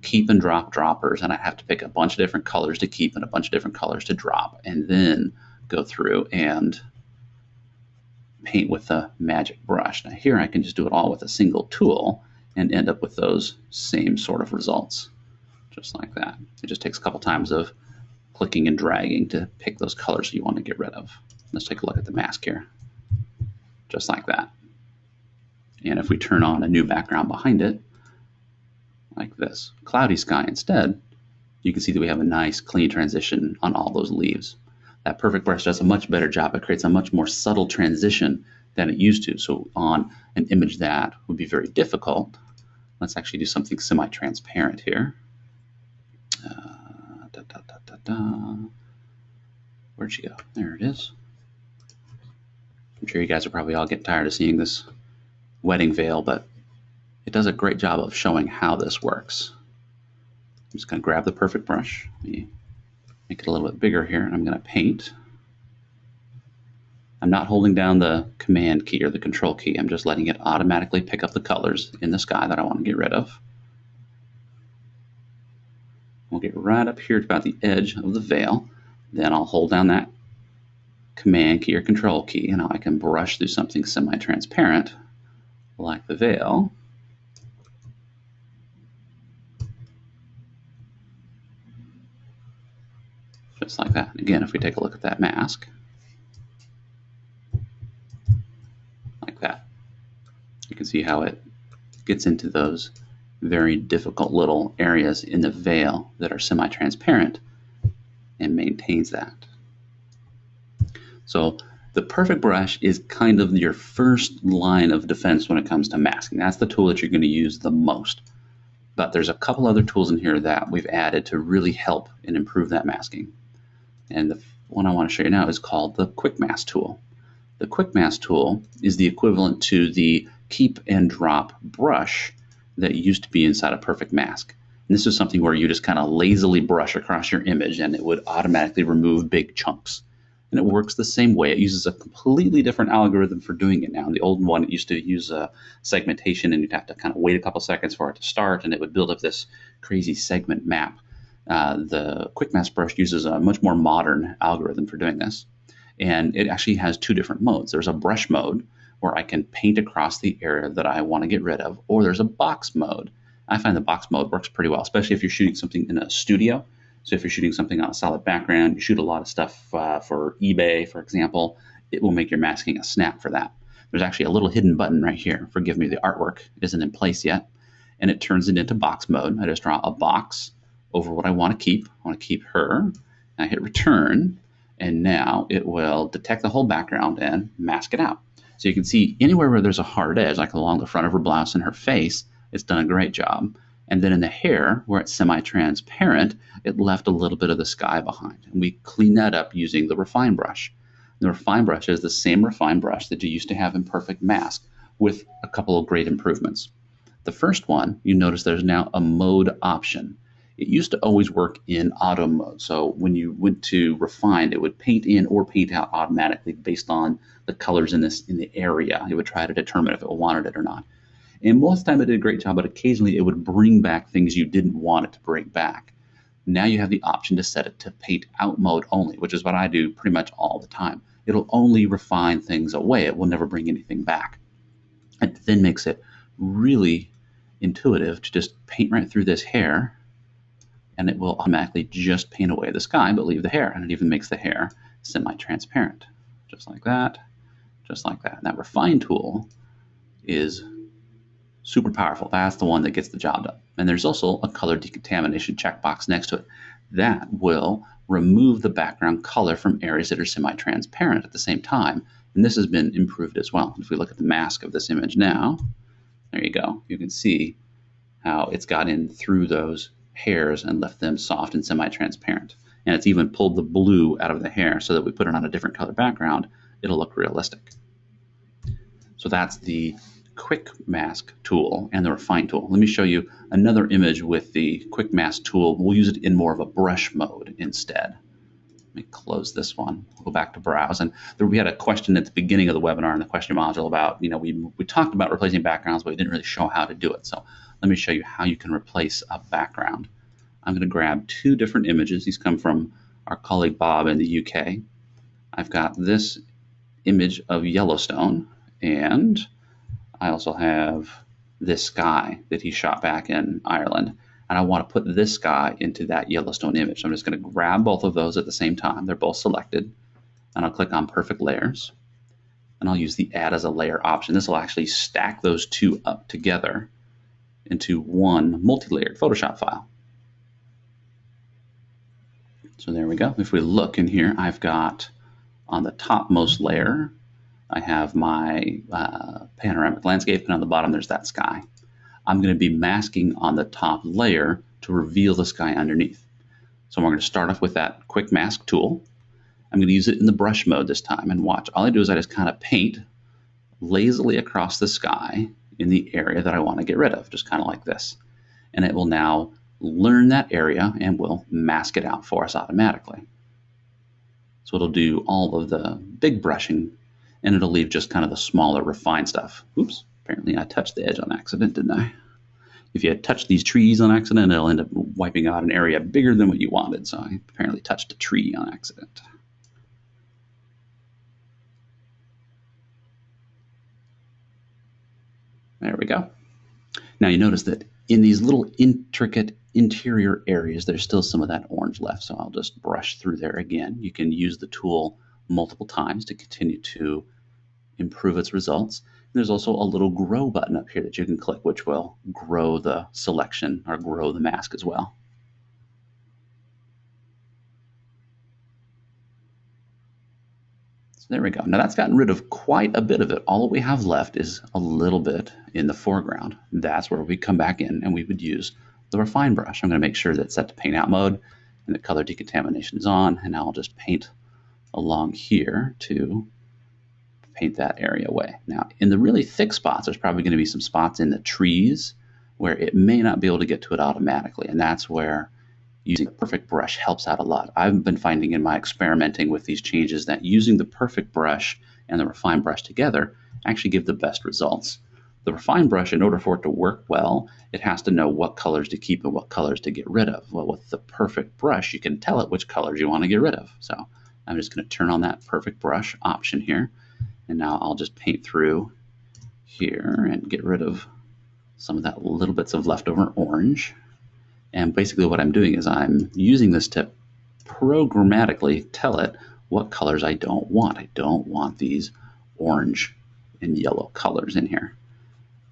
keep and drop droppers, and I have to pick a bunch of different colors to keep and a bunch of different colors to drop, and then go through and paint with the magic brush. Now here I can just do it all with a single tool and end up with those same sort of results, just like that. It just takes a couple times of clicking and dragging to pick those colors you want to get rid of. Let's take a look at the mask here, just like that. And if we turn on a new background behind it, like this, cloudy sky instead, you can see that we have a nice clean transition on all those leaves. That perfect brush does a much better job. It creates a much more subtle transition than it used to. So on an image that would be very difficult, let's actually do something semi-transparent here. Where'd she go? There it is. I'm sure you guys are probably all getting tired of seeing this wedding veil, but it does a great job of showing how this works. I'm just going to grab the perfect brush, make it a little bit bigger here, and I'm going to paint. I'm not holding down the Command key or the Control key. I'm just letting it automatically pick up the colors in the sky that I want to get rid of. We'll get right up here to about the edge of the veil. Then I'll hold down that Command key or Control key, and now I can brush through something semi-transparent like the veil. Just like that. Again, if we take a look at that mask, like that, you can see how it gets into those very difficult little areas in the veil that are semi-transparent and maintains that. So the perfect brush is kind of your first line of defense when it comes to masking. That's the tool that you're going to use the most. But there's a couple other tools in here that we've added to really help and improve that masking. And the one I want to show you now is called the Quick Mask tool. The Quick Mask tool is the equivalent to the keep and drop brush that used to be inside a Perfect Mask. And this is something where you just kind of lazily brush across your image and it would automatically remove big chunks. And it works the same way. It uses a completely different algorithm for doing it now. The old one, it used to use a segmentation, and you'd have to kind of wait a couple seconds for it to start, and it would build up this crazy segment map. The Quick Mask brush uses a much more modern algorithm for doing this. And it actually has two different modes. There's a brush mode, where I can paint across the area that I want to get rid of, or there's a box mode. I find the box mode works pretty well, especially if you're shooting something in a studio. So if you're shooting something on a solid background, you shoot a lot of stuff for eBay, for example, it will make your masking a snap for that. There's actually a little hidden button right here. Forgive me, the artwork isn't in place yet. And it turns it into box mode. I just draw a box over what I want to keep. I want to keep her. I hit return, and now it will detect the whole background and mask it out. So you can see anywhere where there's a hard edge, like along the front of her blouse and her face, it's done a great job. And then in the hair, where it's semi-transparent, it left a little bit of the sky behind. And we clean that up using the refine brush. The refine brush is the same refine brush that you used to have in Perfect Mask, with a couple of great improvements. The first one, you notice there's now a mode option. It used to always work in auto mode. So when you went to refine, it would paint in or paint out automatically based on the colors in the area. It would try to determine if it wanted it or not. And most of the time it did a great job, but occasionally it would bring back things you didn't want it to bring back. Now you have the option to set it to paint out mode only, which is what I do pretty much all the time. It'll only refine things away. It will never bring anything back. It then makes it really intuitive to just paint right through this hair, and it will automatically just paint away the sky but leave the hair. And it even makes the hair semi-transparent, just like that, just like that. And that refine tool is super powerful. That's the one that gets the job done. And there's also a color decontamination checkbox next to it. That will remove the background color from areas that are semi-transparent at the same time. And this has been improved as well. If we look at the mask of this image now, there you go. You can see how it's got in through those hairs and left them soft and semi-transparent. And it's even pulled the blue out of the hair so that we put it on a different color background, it'll look realistic. So that's the Quick Mask tool and the refine tool. Let me show you another image with the Quick Mask tool. We'll use it in more of a brush mode instead. Let me close this one. We'll go back to browse. And we had a question at the beginning of the webinar in the question module about, we talked about replacing backgrounds, but we didn't really show how to do it. So let me show you how you can replace a background. I'm going to grab two different images. These come from our colleague Bob in the UK. I've got this image of Yellowstone, and I also have this sky that he shot back in Ireland. And I want to put this sky into that Yellowstone image. So I'm just going to grab both of those at the same time. They're both selected. And I'll click on Perfect Layers. And I'll use the Add as a Layer option. This will actually stack those two up together into one multi-layered Photoshop file. So there we go. If we look in here, I've got on the topmost layer, I have my panoramic landscape, and on the bottom there's that sky. I'm going to be masking on the top layer to reveal the sky underneath. So we're going to start off with that Quick Mask tool. I'm going to use it in the brush mode this time, and watch. All I do is I just kind of paint lazily across the sky in the area that I want to get rid of, just kind of like this. And it will now learn that area and will mask it out for us automatically. So it'll do all of the big brushing, and it'll leave just kind of the smaller refined stuff. Oops, apparently I touched the edge on accident, didn't I? If you had touched these trees on accident, it'll end up wiping out an area bigger than what you wanted. So I apparently touched a tree on accident. There we go. Now you notice that in these little intricate interior areas, there's still some of that orange left. So I'll just brush through there again. You can use the tool multiple times to continue to improve its results. There's also a little grow button up here that you can click, which will grow the selection or grow the mask as well. So there we go. Now that's gotten rid of quite a bit of it. All we have left is a little bit in the foreground. That's where we come back in and we would use the refine brush. I'm going to make sure that's set to paint out mode and the color decontamination is on. And now I'll just paint along here to paint that area away. Now, in the really thick spots, there's probably going to be some spots in the trees where it may not be able to get to it automatically, and that's where using a perfect brush helps out a lot. I've been finding in my experimenting with these changes that using the perfect brush and the refine brush together actually give the best results. The refine brush, in order for it to work well, it has to know what colors to keep and what colors to get rid of. Well, with the perfect brush, you can tell it which colors you want to get rid of. So I'm just going to turn on that perfect brush option here. And now I'll just paint through here and get rid of some of that little bits of leftover orange. And basically what I'm doing is I'm using this to programmatically tell it what colors I don't want. I don't want these orange and yellow colors in here.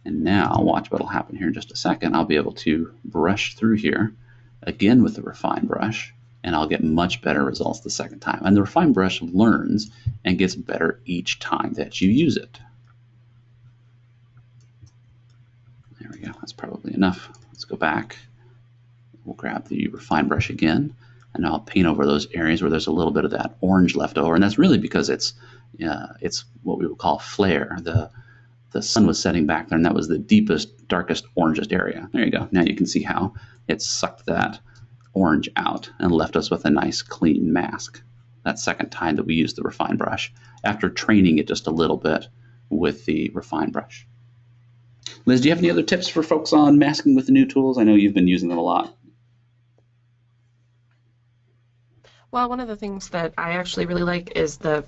And now watch what'll happen here in just a second. I'll be able to brush through here again with the refine brush, and I'll get much better results the second time. And the refine brush learns and gets better each time that you use it. There we go, that's probably enough. Let's go back. We'll grab the refine brush again, and I'll paint over those areas where there's a little bit of that orange left over. And that's really because it's what we would call flare. The sun was setting back there, and that was the deepest, darkest, orangest area. There you go. Now you can see how it sucked that orange out and left us with a nice clean mask. That second time that we used the refine brush after training it just a little bit with the refine brush. Liz, do you have any other tips for folks on masking with the new tools? I know you've been using them a lot. Well, one of the things that I actually really like is the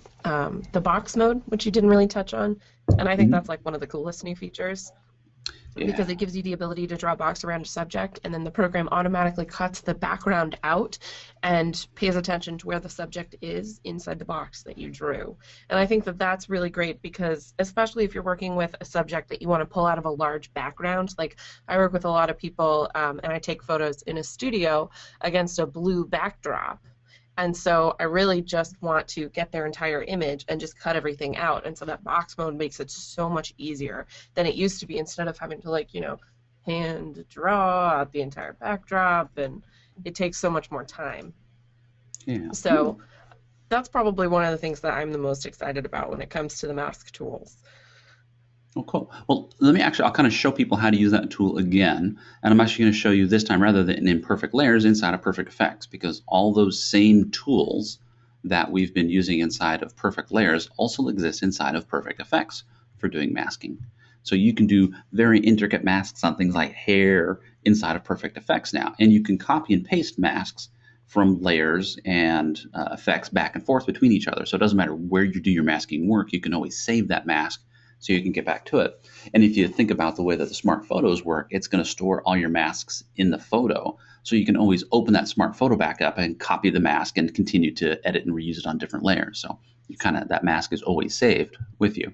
box mode, which you didn't really touch on, and I think that's like one of the coolest new features. Yeah. Because it gives you the ability to draw a box around a subject, and then the program automatically cuts the background out and pays attention to where the subject is inside the box that you drew. And I think that that's really great because, especially if you're working with a subject that you want to pull out of a large background, like I work with a lot of people and I take photos in a studio against a blue backdrop. And so I really just want to get their entire image and just cut everything out. And so that box mode makes it so much easier than it used to be, instead of having to, like, hand draw out the entire backdrop, and it takes so much more time. Yeah. So that's probably one of the things that I'm the most excited about when it comes to the mask tools. Oh, cool. Well, I'll kind of show people how to use that tool again. And I'm actually going to show you this time, rather than in Perfect Layers, inside of Perfect Effects, because all those same tools that we've been using inside of Perfect Layers also exist inside of Perfect Effects for doing masking. So you can do very intricate masks on things like hair inside of Perfect Effects now. And you can copy and paste masks from layers and effects back and forth between each other. So it doesn't matter where you do your masking work, you can always save that mask so you can get back to it. And if you think about the way that the smart photos work, it's going to store all your masks in the photo. So you can always open that smart photo back up and copy the mask and continue to edit and reuse it on different layers. So that mask is always saved with you.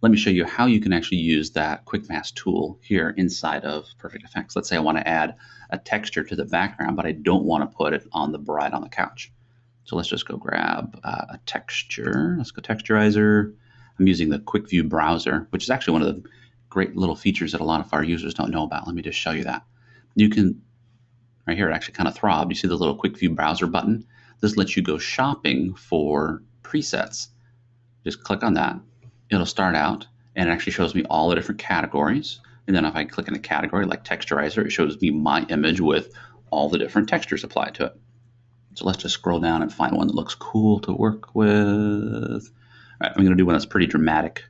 Let me show you how you can actually use that quick mask tool here inside of Perfect Effects. Let's say I want to add a texture to the background, but I don't want to put it on the bride on the couch. So let's just go grab a texture. Let's go texturizer. I'm using the Quick View browser, which is actually one of the great little features that a lot of our users don't know about. Let me just show you that. You can, right here, it actually kind of throbbed. You see the little Quick View browser button? This lets you go shopping for presets. Just click on that. It'll start out, and it actually shows me all the different categories. And then if I click in a category like texturizer, it shows me my image with all the different textures applied to it. So let's just scroll down and find one that looks cool to work with. All right, I'm going to do one that's pretty dramatic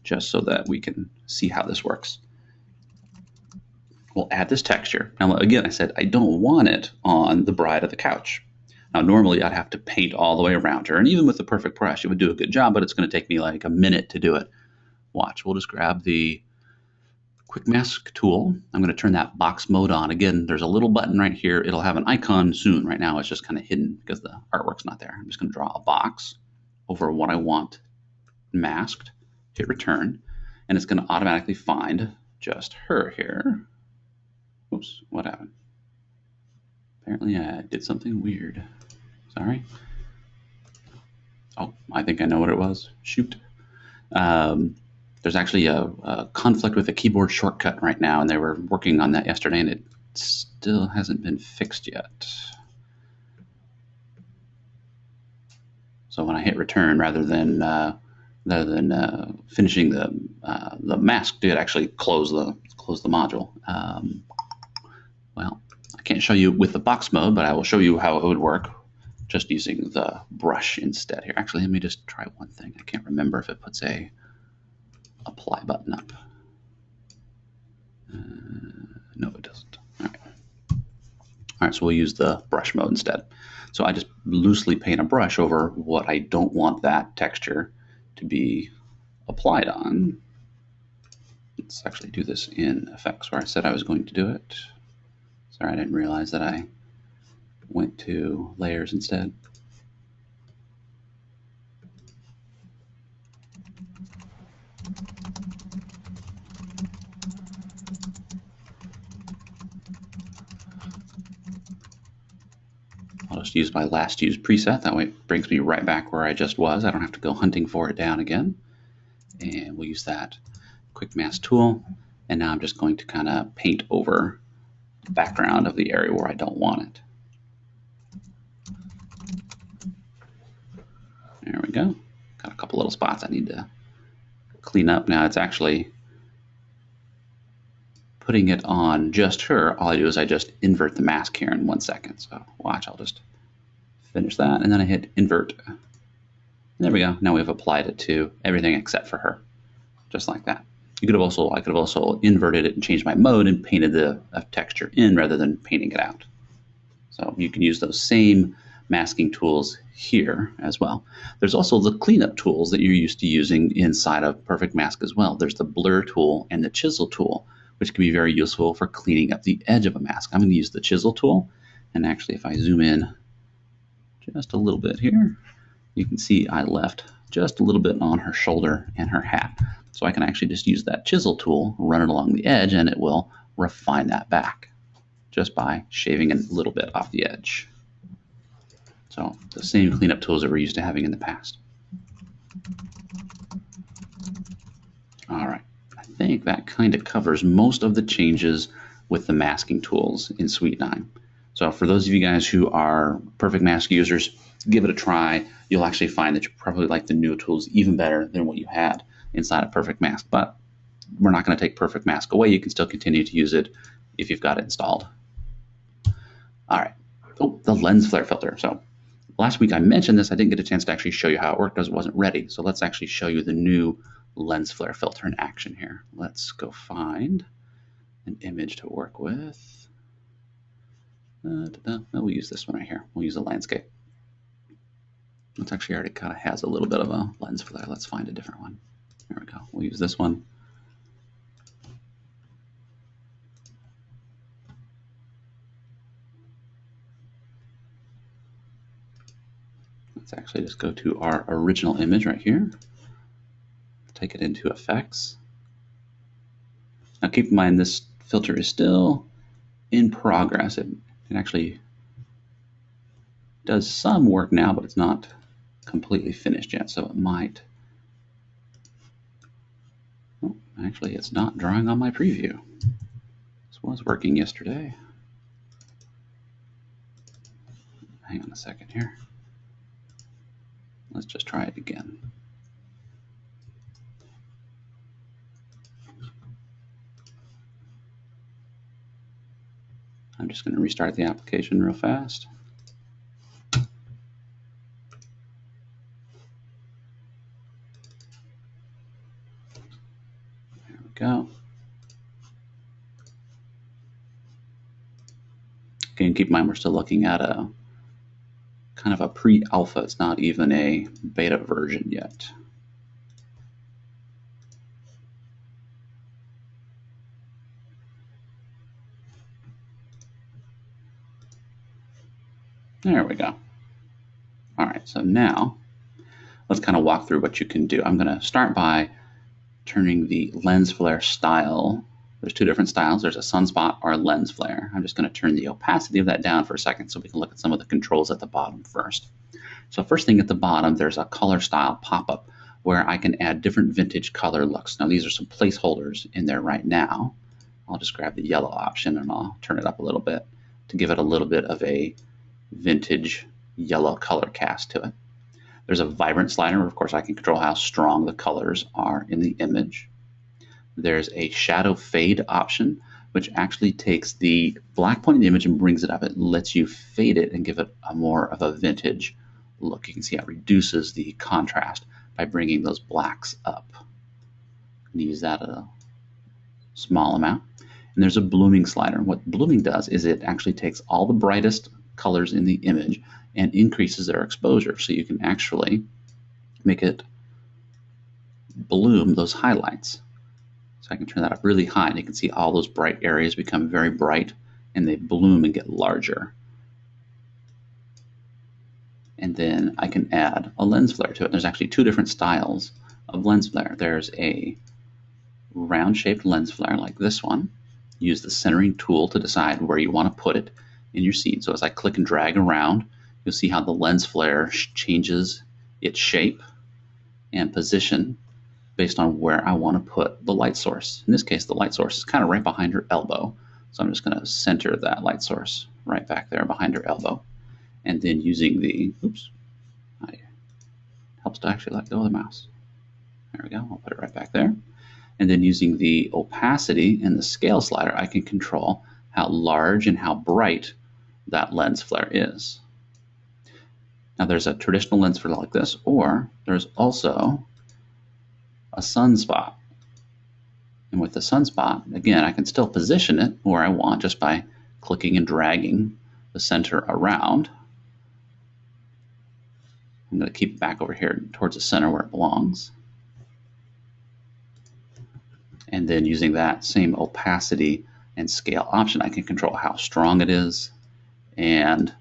just so that we can see how this works. We'll add this texture. Now, again, I said I don't want it on the bride of the couch. Now, normally I'd have to paint all the way around her, and even with the perfect brush, it would do a good job, but it's going to take me like a minute to do it. Watch, we'll just grab the Quick Mask tool. I'm going to turn that box mode on. Again, there's a little button right here. It'll have an icon soon. Right now, it's just kind of hidden because the artwork's not there. I'm just going to draw a box over what I want masked, hit return, and it's going to automatically find just her here. Oops, what happened? Apparently I did something weird. Sorry. Oh, I think I know what it was. Shoot. There's actually a conflict with a keyboard shortcut right now, and they were working on that yesterday, and it still hasn't been fixed yet. So when I hit return, rather than finishing the mask, did actually close the module. Well, I can't show you with the box mode, but I will show you how it would work just using the brush instead here. Actually, let me just try one thing. I can't remember if it puts a apply button up. No, it doesn't. All right, so we'll use the brush mode instead. So I just loosely paint a brush over what I don't want that texture to be applied on. Let's actually do this in effects where I said I was going to do it. Sorry, I didn't realize that I went to layers instead. I'll just use my last used preset. That way it brings me right back where I just was. I don't have to go hunting for it down again. And we'll use that quick mask tool. And now I'm just going to kind of paint over the background of the area where I don't want it. There we go. Got a couple little spots I need to clean up. Now it's actually putting it on just her. All I do is I just invert the mask here in 1 second. So watch, I'll just finish that, and then I hit invert. And there we go. Now we've applied it to everything except for her, just like that. I could have also inverted it and changed my mode and painted the texture in rather than painting it out. So you can use those same masking tools here as well. There's also the cleanup tools that you're used to using inside of Perfect Mask as well. There's the blur tool and the chisel tool, which can be very useful for cleaning up the edge of a mask. I'm going to use the chisel tool, and actually if I zoom in just a little bit here, you can see I left just a little bit on her shoulder and her hat. So I can actually just use that chisel tool, run it along the edge, and it will refine that back just by shaving a little bit off the edge. So the same cleanup tools that we're used to having in the past. All right, I think that kind of covers most of the changes with the masking tools in Suite 9. So for those of you guys who are Perfect Mask users, give it a try. You'll actually find that you probably like the new tools even better than what you had inside of Perfect Mask. But we're not going to take Perfect Mask away. You can still continue to use it if you've got it installed. All right. Oh, the lens flare filter. So last week I mentioned this. I didn't get a chance to actually show you how it worked because it wasn't ready. So let's actually show you the new lens flare filter in action here. Let's go find an image to work with. We'll use this one right here. We'll use a landscape. It actually already kind of has a little bit of a lens flare. Let's find a different one. There we go. We'll use this one. Let's actually just go to our original image right here. Take it into effects. Now keep in mind this filter is still in progress. It actually does some work now, but it's not completely finished yet, so it might. Oh, actually, it's not drawing on my preview. This was working yesterday. Hang on a second here. Let's just try it again. I'm just going to restart the application real fast. There we go. Again, keep in mind we're still looking at a kind of a pre-alpha. It's not even a beta version yet. There we go. All right, so now let's kind of walk through what you can do. I'm going to start by turning the lens flare style. There's two different styles. There's a sunspot or a lens flare. I'm just going to turn the opacity of that down for a second so we can look at some of the controls at the bottom first. So first thing at the bottom, there's a color style pop-up where I can add different vintage color looks. Now these are some placeholders in there right now. I'll just grab the yellow option and I'll turn it up a little bit to give it a little bit of a vintage yellow color cast to it. There's a vibrant slider where, of course, I can control how strong the colors are in the image. There's a shadow fade option, which actually takes the black point of the image and brings it up. It lets you fade it and give it a more of a vintage look. You can see how it reduces the contrast by bringing those blacks up. You can use that a small amount. And there's a blooming slider. What blooming does is it actually takes all the brightest colors in the image and increases their exposure. So you can actually make it bloom those highlights. So I can turn that up really high and you can see all those bright areas become very bright and they bloom and get larger. And then I can add a lens flare to it. There's actually two different styles of lens flare. There's a round shaped lens flare like this one. Use the centering tool to decide where you want to put it in your scene. So as I click and drag around, you'll see how the lens flare changes its shape and position based on where I want to put the light source. In this case, the light source is kind of right behind her elbow. So I'm just going to center that light source right back there behind her elbow. And then using the, helps to actually let go of the mouse. There we go, I'll put it right back there. And then using the opacity and the scale slider, I can control how large and how bright that lens flare is. Now there's a traditional lens flare like this, or there's also a sunspot. And with the sunspot, again, I can still position it where I want just by clicking and dragging the center around. I'm going to keep it back over here towards the center where it belongs. And then using that same opacity and scale option, I can control how strong it is and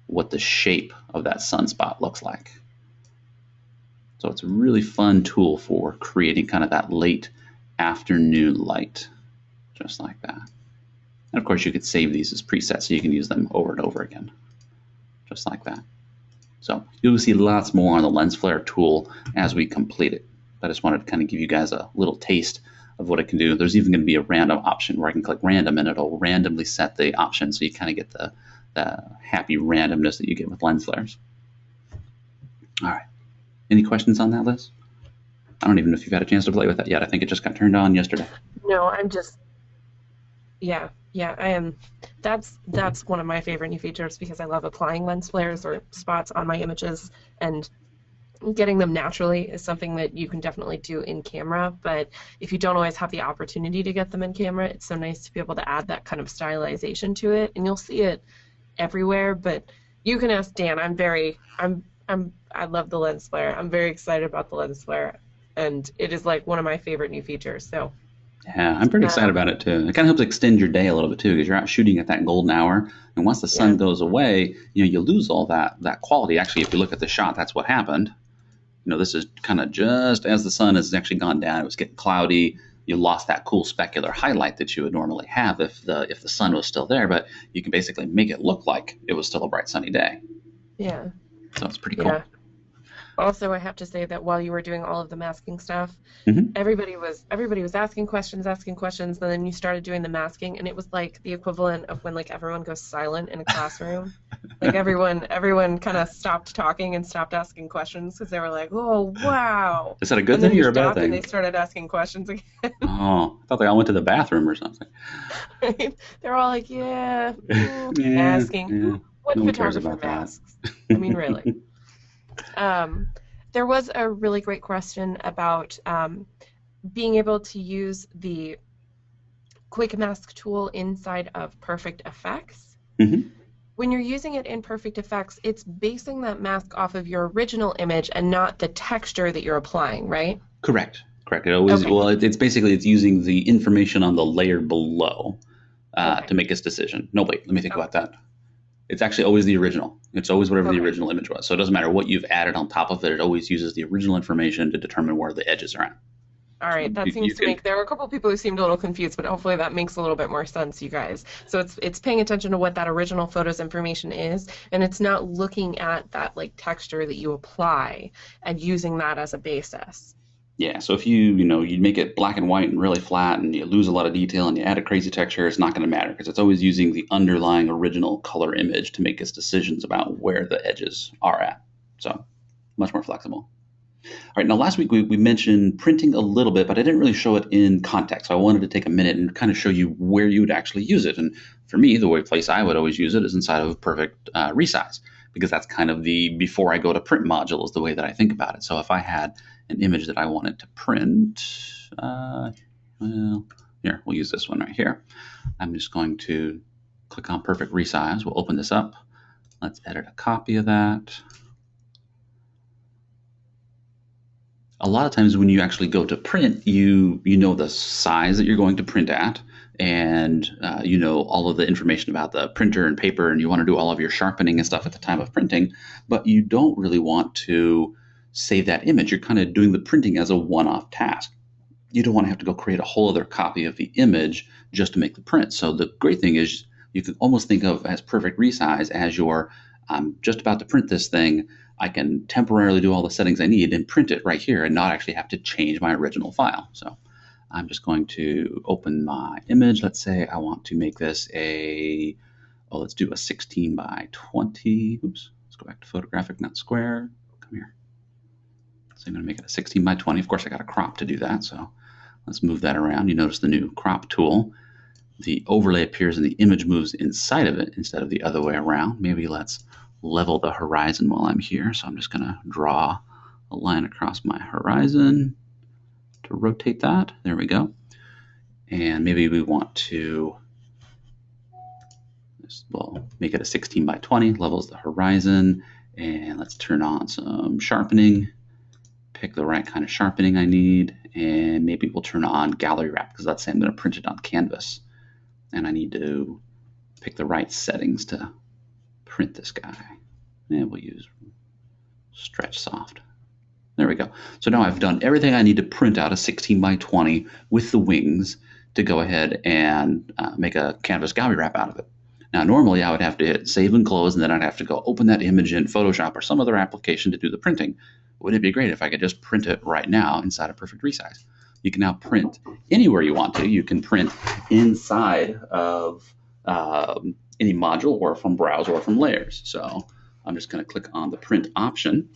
what the shape of that sunspot looks like. So it's a really fun tool for creating kind of that late afternoon light, just like that. And of course you could save these as presets so you can use them over and over again, just like that. So you'll see lots more on the lens flare tool as we complete it. I just wanted to kind of give you guys a little taste of what it can do. There's even going to be a random option where I can click random and it'll randomly set the option so you kind of get the happy randomness that you get with lens flares. All right. Any questions on that, Liz? I don't even know if you've had a chance to play with that yet. I think it just got turned on yesterday. No, I'm just, yeah, I am. That's one of my favorite new features because I love applying lens flares or spots on my images, and getting them naturally is something that you can definitely do in camera, but if you don't always have the opportunity to get them in camera, it's so nice to be able to add that kind of stylization to it, and you'll see it everywhere. But you can ask Dan. I love the lens flare. I'm very excited about the lens flare, and it is like one of my favorite new features. So yeah, I'm pretty excited about it too. It kind of helps extend your day a little bit too, because you're out shooting at that golden hour, and once the sun goes away, you lose all that quality. Actually, if you look at the shot, that's what happened. This is kind of just as the sun has actually gone down. It was getting cloudy. You lost that cool specular highlight that you would normally have if the sun was still there, but you can basically make it look like it was still a bright sunny day. Yeah. So it's pretty cool. Yeah. Also, I have to say that while you were doing all of the masking stuff, everybody was asking questions, and then you started doing the masking, and it was like the equivalent of when everyone goes silent in a classroom. Everyone kind of stopped talking and stopped asking questions because they were like, "Oh, wow!" Is that a good thing or a bad thing? And they started asking questions again. Oh, I thought they all went to the bathroom or something. Right? They're all like, asking. Yeah. What No one photographer cares about masks? I mean, really. There was a really great question about being able to use the quick mask tool inside of Perfect Effects. When you're using it in Perfect Effects, it's basing that mask off of your original image and not the texture that you're applying, right? Correct. It always it's basically using the information on the layer below to make its decision. No, wait, let me think about that. It's actually always the original. It's always whatever the original image was. So it doesn't matter what you've added on top of it. It always uses the original information to determine where the edges are at. All right, that You seems to can, make there are a couple people who seemed a little confused, but hopefully that makes a little bit more sense, you guys. So it's paying attention to what that original photo's information is, and it's not looking at that like texture that you apply and using that as a basis. yeah. So if you make it black and white and really flat, and you lose a lot of detail, and you add a crazy texture, it's not going to matter because it's always using the underlying original color image to make its decisions about where the edges are at. So much more flexible. All right, now last week we mentioned printing a little bit, but I didn't really show it in context. So I wanted to take a minute and kind of show you where you would actually use it. And for me, the place I would always use it is inside of a perfect resize, because that's kind of the before I go to print module is the way that I think about it. So if I had an image that I wanted to print, well, here, we'll use this one right here. I'm just going to click on perfect resize. We'll open this up. Let's edit a copy of that. A lot of times when you actually go to print, you know the size that you're going to print at, and you know all of the information about the printer and paper, and you want to do all of your sharpening and stuff at the time of printing, but you don't really want to save that image. You're kind of doing the printing as a one-off task. You don't want to have to go create a whole other copy of the image just to make the print. So the great thing is you can almost think of as perfect resize as your I'm just about to print this thing. I can temporarily do all the settings I need and print it right here and not actually have to change my original file. So I'm just going to open my image. Let's say I want to make this let's do a 16 by 20. Oops, let's go back to photographic, not square. Come here. So I'm going to make it a 16 by 20. Of course, I got a crop to do that. So let's move that around. You notice the new crop tool. The overlay appears and the image moves inside of it instead of the other way around. Maybe let's level the horizon while I'm here. So I'm just going to draw a line across my horizon to rotate that. There we go. And maybe we want to make it a 16 by 20, levels the horizon. And let's turn on some sharpening. Pick the right kind of sharpening I need. And maybe we'll turn on gallery wrap because let's say I'm going to print it on canvas. And I need to pick the right settings to print this guy. And we'll use stretch soft. There we go. So now I've done everything I need to print out a 16 by 20 with the wings to go ahead and make a canvas gallery wrap out of it. Now normally I would have to hit save and close, and then I'd have to go open that image in Photoshop or some other application to do the printing. Wouldn't it be great if I could just print it right now inside of Perfect Resize? You can now print anywhere you want to. You can print inside of any module or from browse or from layers. So I'm just going to click on the print option,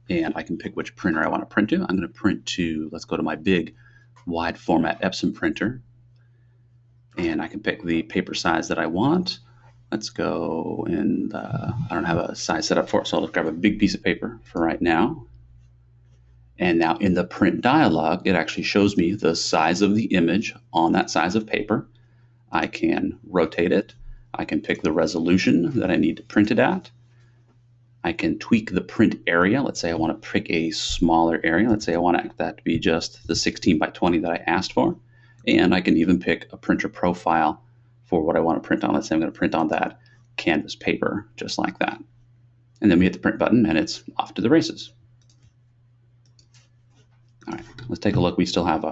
and I can pick which printer I want to print to. I'm going to print to, let's go to my big wide format Epson printer, and I can pick the paper size that I want. Let's go, and I don't have a size set up for it, so I'll just grab a big piece of paper for right now. And now in the print dialog, it actually shows me the size of the image on that size of paper. I can rotate it. I can pick the resolution that I need to print it at. I can tweak the print area. Let's say I want to pick a smaller area. Let's say I want that to be just the 16 by 20 that I asked for. And I can even pick a printer profile for what I want to print on. Let's say I'm going to print on that canvas paper, just like that. And then we hit the print button and it's off to the races. All right, let's take a look. We still have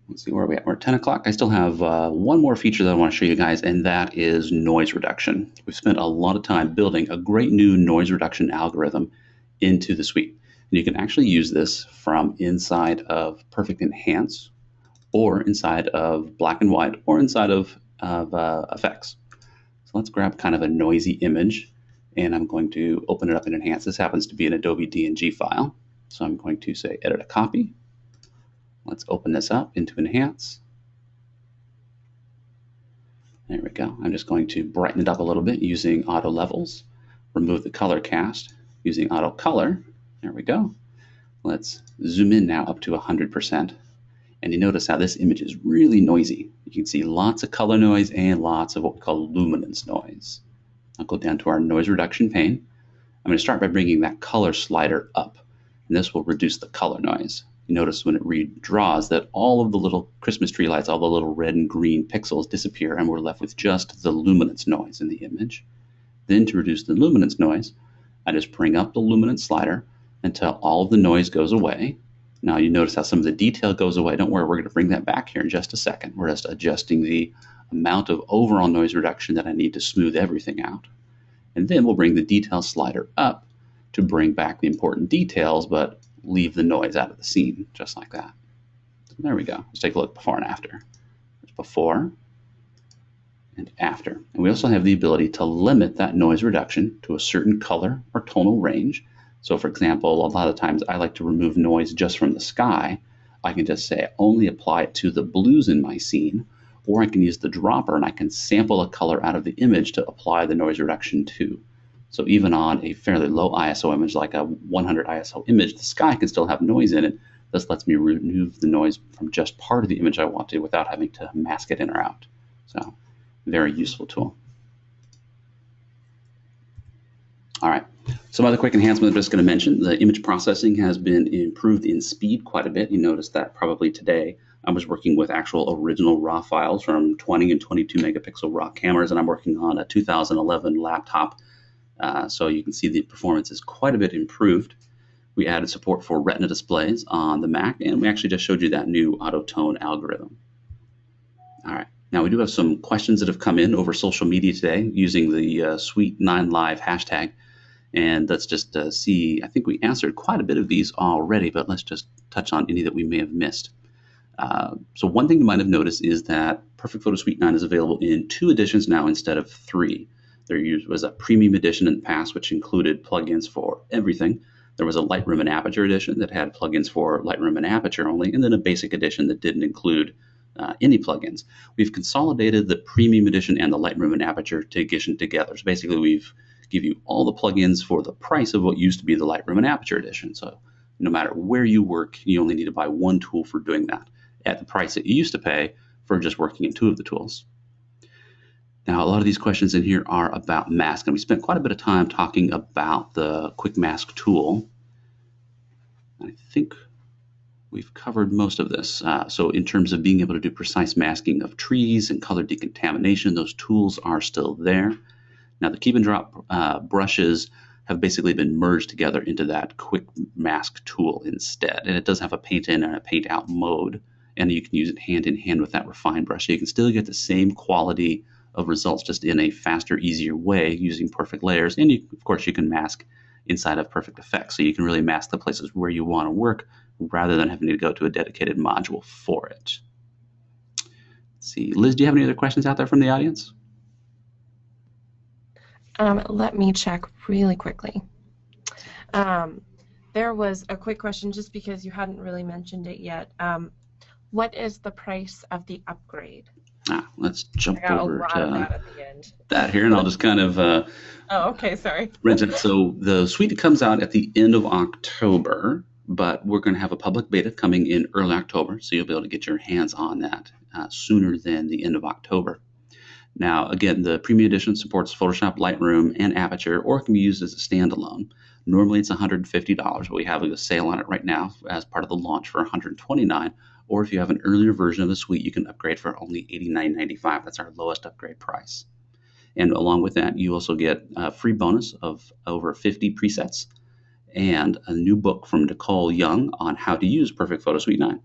let's see where are we at. We're at 10 o'clock. I still have one more feature that I want to show you guys, and that is noise reduction. We've spent a lot of time building a great new noise reduction algorithm into the suite. And you can actually use this from inside of Perfect Enhance, or inside of Black and White, or inside of Effects. So let's grab kind of a noisy image, and I'm going to open it up in Enhance. This happens to be an Adobe DNG file. So I'm going to say edit a copy. Let's open this up into Enhance. There we go. I'm just going to brighten it up a little bit using auto levels. Remove the color cast using auto color. There we go. Let's zoom in now up to 100%. And you notice how this image is really noisy. You can see lots of color noise and lots of what we call luminance noise. I'll go down to our noise reduction pane. I'm going to start by bringing that color slider up, and this will reduce the color noise. You notice when it redraws that all of the little Christmas tree lights, all the little red and green pixels disappear, and we're left with just the luminance noise in the image. Then to reduce the luminance noise, I just bring up the luminance slider, until all of the noise goes away. Now you notice how some of the detail goes away. Don't worry, we're going to bring that back here in just a second. We're just adjusting the amount of overall noise reduction that I need to smooth everything out. And then we'll bring the detail slider up to bring back the important details, but leave the noise out of the scene, just like that. There we go. Let's take a look before and after. There's before and after. And we also have the ability to limit that noise reduction to a certain color or tonal range. So for example, a lot of times I like to remove noise just from the sky. I can just say only apply it to the blues in my scene, or I can use the dropper and I can sample a color out of the image to apply the noise reduction to. So even on a fairly low ISO image, like a 100 ISO image, the sky can still have noise in it. This lets me remove the noise from just part of the image I want to without having to mask it in or out. So very useful tool. All right, some other quick enhancements I'm just going to mention. The image processing has been improved in speed quite a bit. You noticed that probably today. I was working with actual original RAW files from 20 and 22 megapixel RAW cameras, and I'm working on a 2011 laptop. So you can see the performance is quite a bit improved. We added support for Retina displays on the Mac, and we actually just showed you that new auto tone algorithm. All right. Now, we do have some questions that have come in over social media today using the Suite9Live hashtag. And let's just see, I think we answered quite a bit of these already, but let's just touch on any that we may have missed. So one thing you might have noticed is that Perfect Photo Suite 9 is available in 2 editions now instead of 3. There was a premium edition in the past, which included plugins for everything. There was a Lightroom and Aperture edition that had plugins for Lightroom and Aperture only, and then a basic edition that didn't include any plugins. We've consolidated the premium edition and the Lightroom and Aperture edition together. So basically, we've give you all the plugins for the price of what used to be the Lightroom and Aperture edition. So no matter where you work, you only need to buy one tool for doing that at the price that you used to pay for just working in 2 of the tools. Now, a lot of these questions in here are about mask, and we spent quite a bit of time talking about the Quick Mask tool. I think we've covered most of this. So in terms of being able to do precise masking of trees and color decontamination, those tools are still there. Now, the keep and drop brushes have basically been merged together into that quick mask tool instead. And it does have a paint in and a paint out mode, and you can use it hand in hand with that refine brush. So you can still get the same quality of results, just in a faster, easier way using perfect layers. And of course, you can mask inside of Perfect Effects. So you can really mask the places where you want to work rather than having to go to a dedicated module for it. Let's see. Liz, do you have any other questions out there from the audience? Let me check really quickly. There was a quick question, just because you hadn't really mentioned it yet. What is the price of the upgrade? Let's jump over to that at the end. That here, and I'll just kind of oh, okay, sorry. So the suite comes out at the end of October, but we're going to have a public beta coming in early October, so you'll be able to get your hands on that sooner than the end of October. Now, again, the Premium Edition supports Photoshop, Lightroom, and Aperture, or it can be used as a standalone. Normally, it's $150, but we have a sale on it right now as part of the launch for $129. Or if you have an earlier version of the suite, you can upgrade for only $89.95. That's our lowest upgrade price. And along with that, you also get a free bonus of over 50 presets and a new book from Nicole Young on how to use Perfect Photo Suite 9.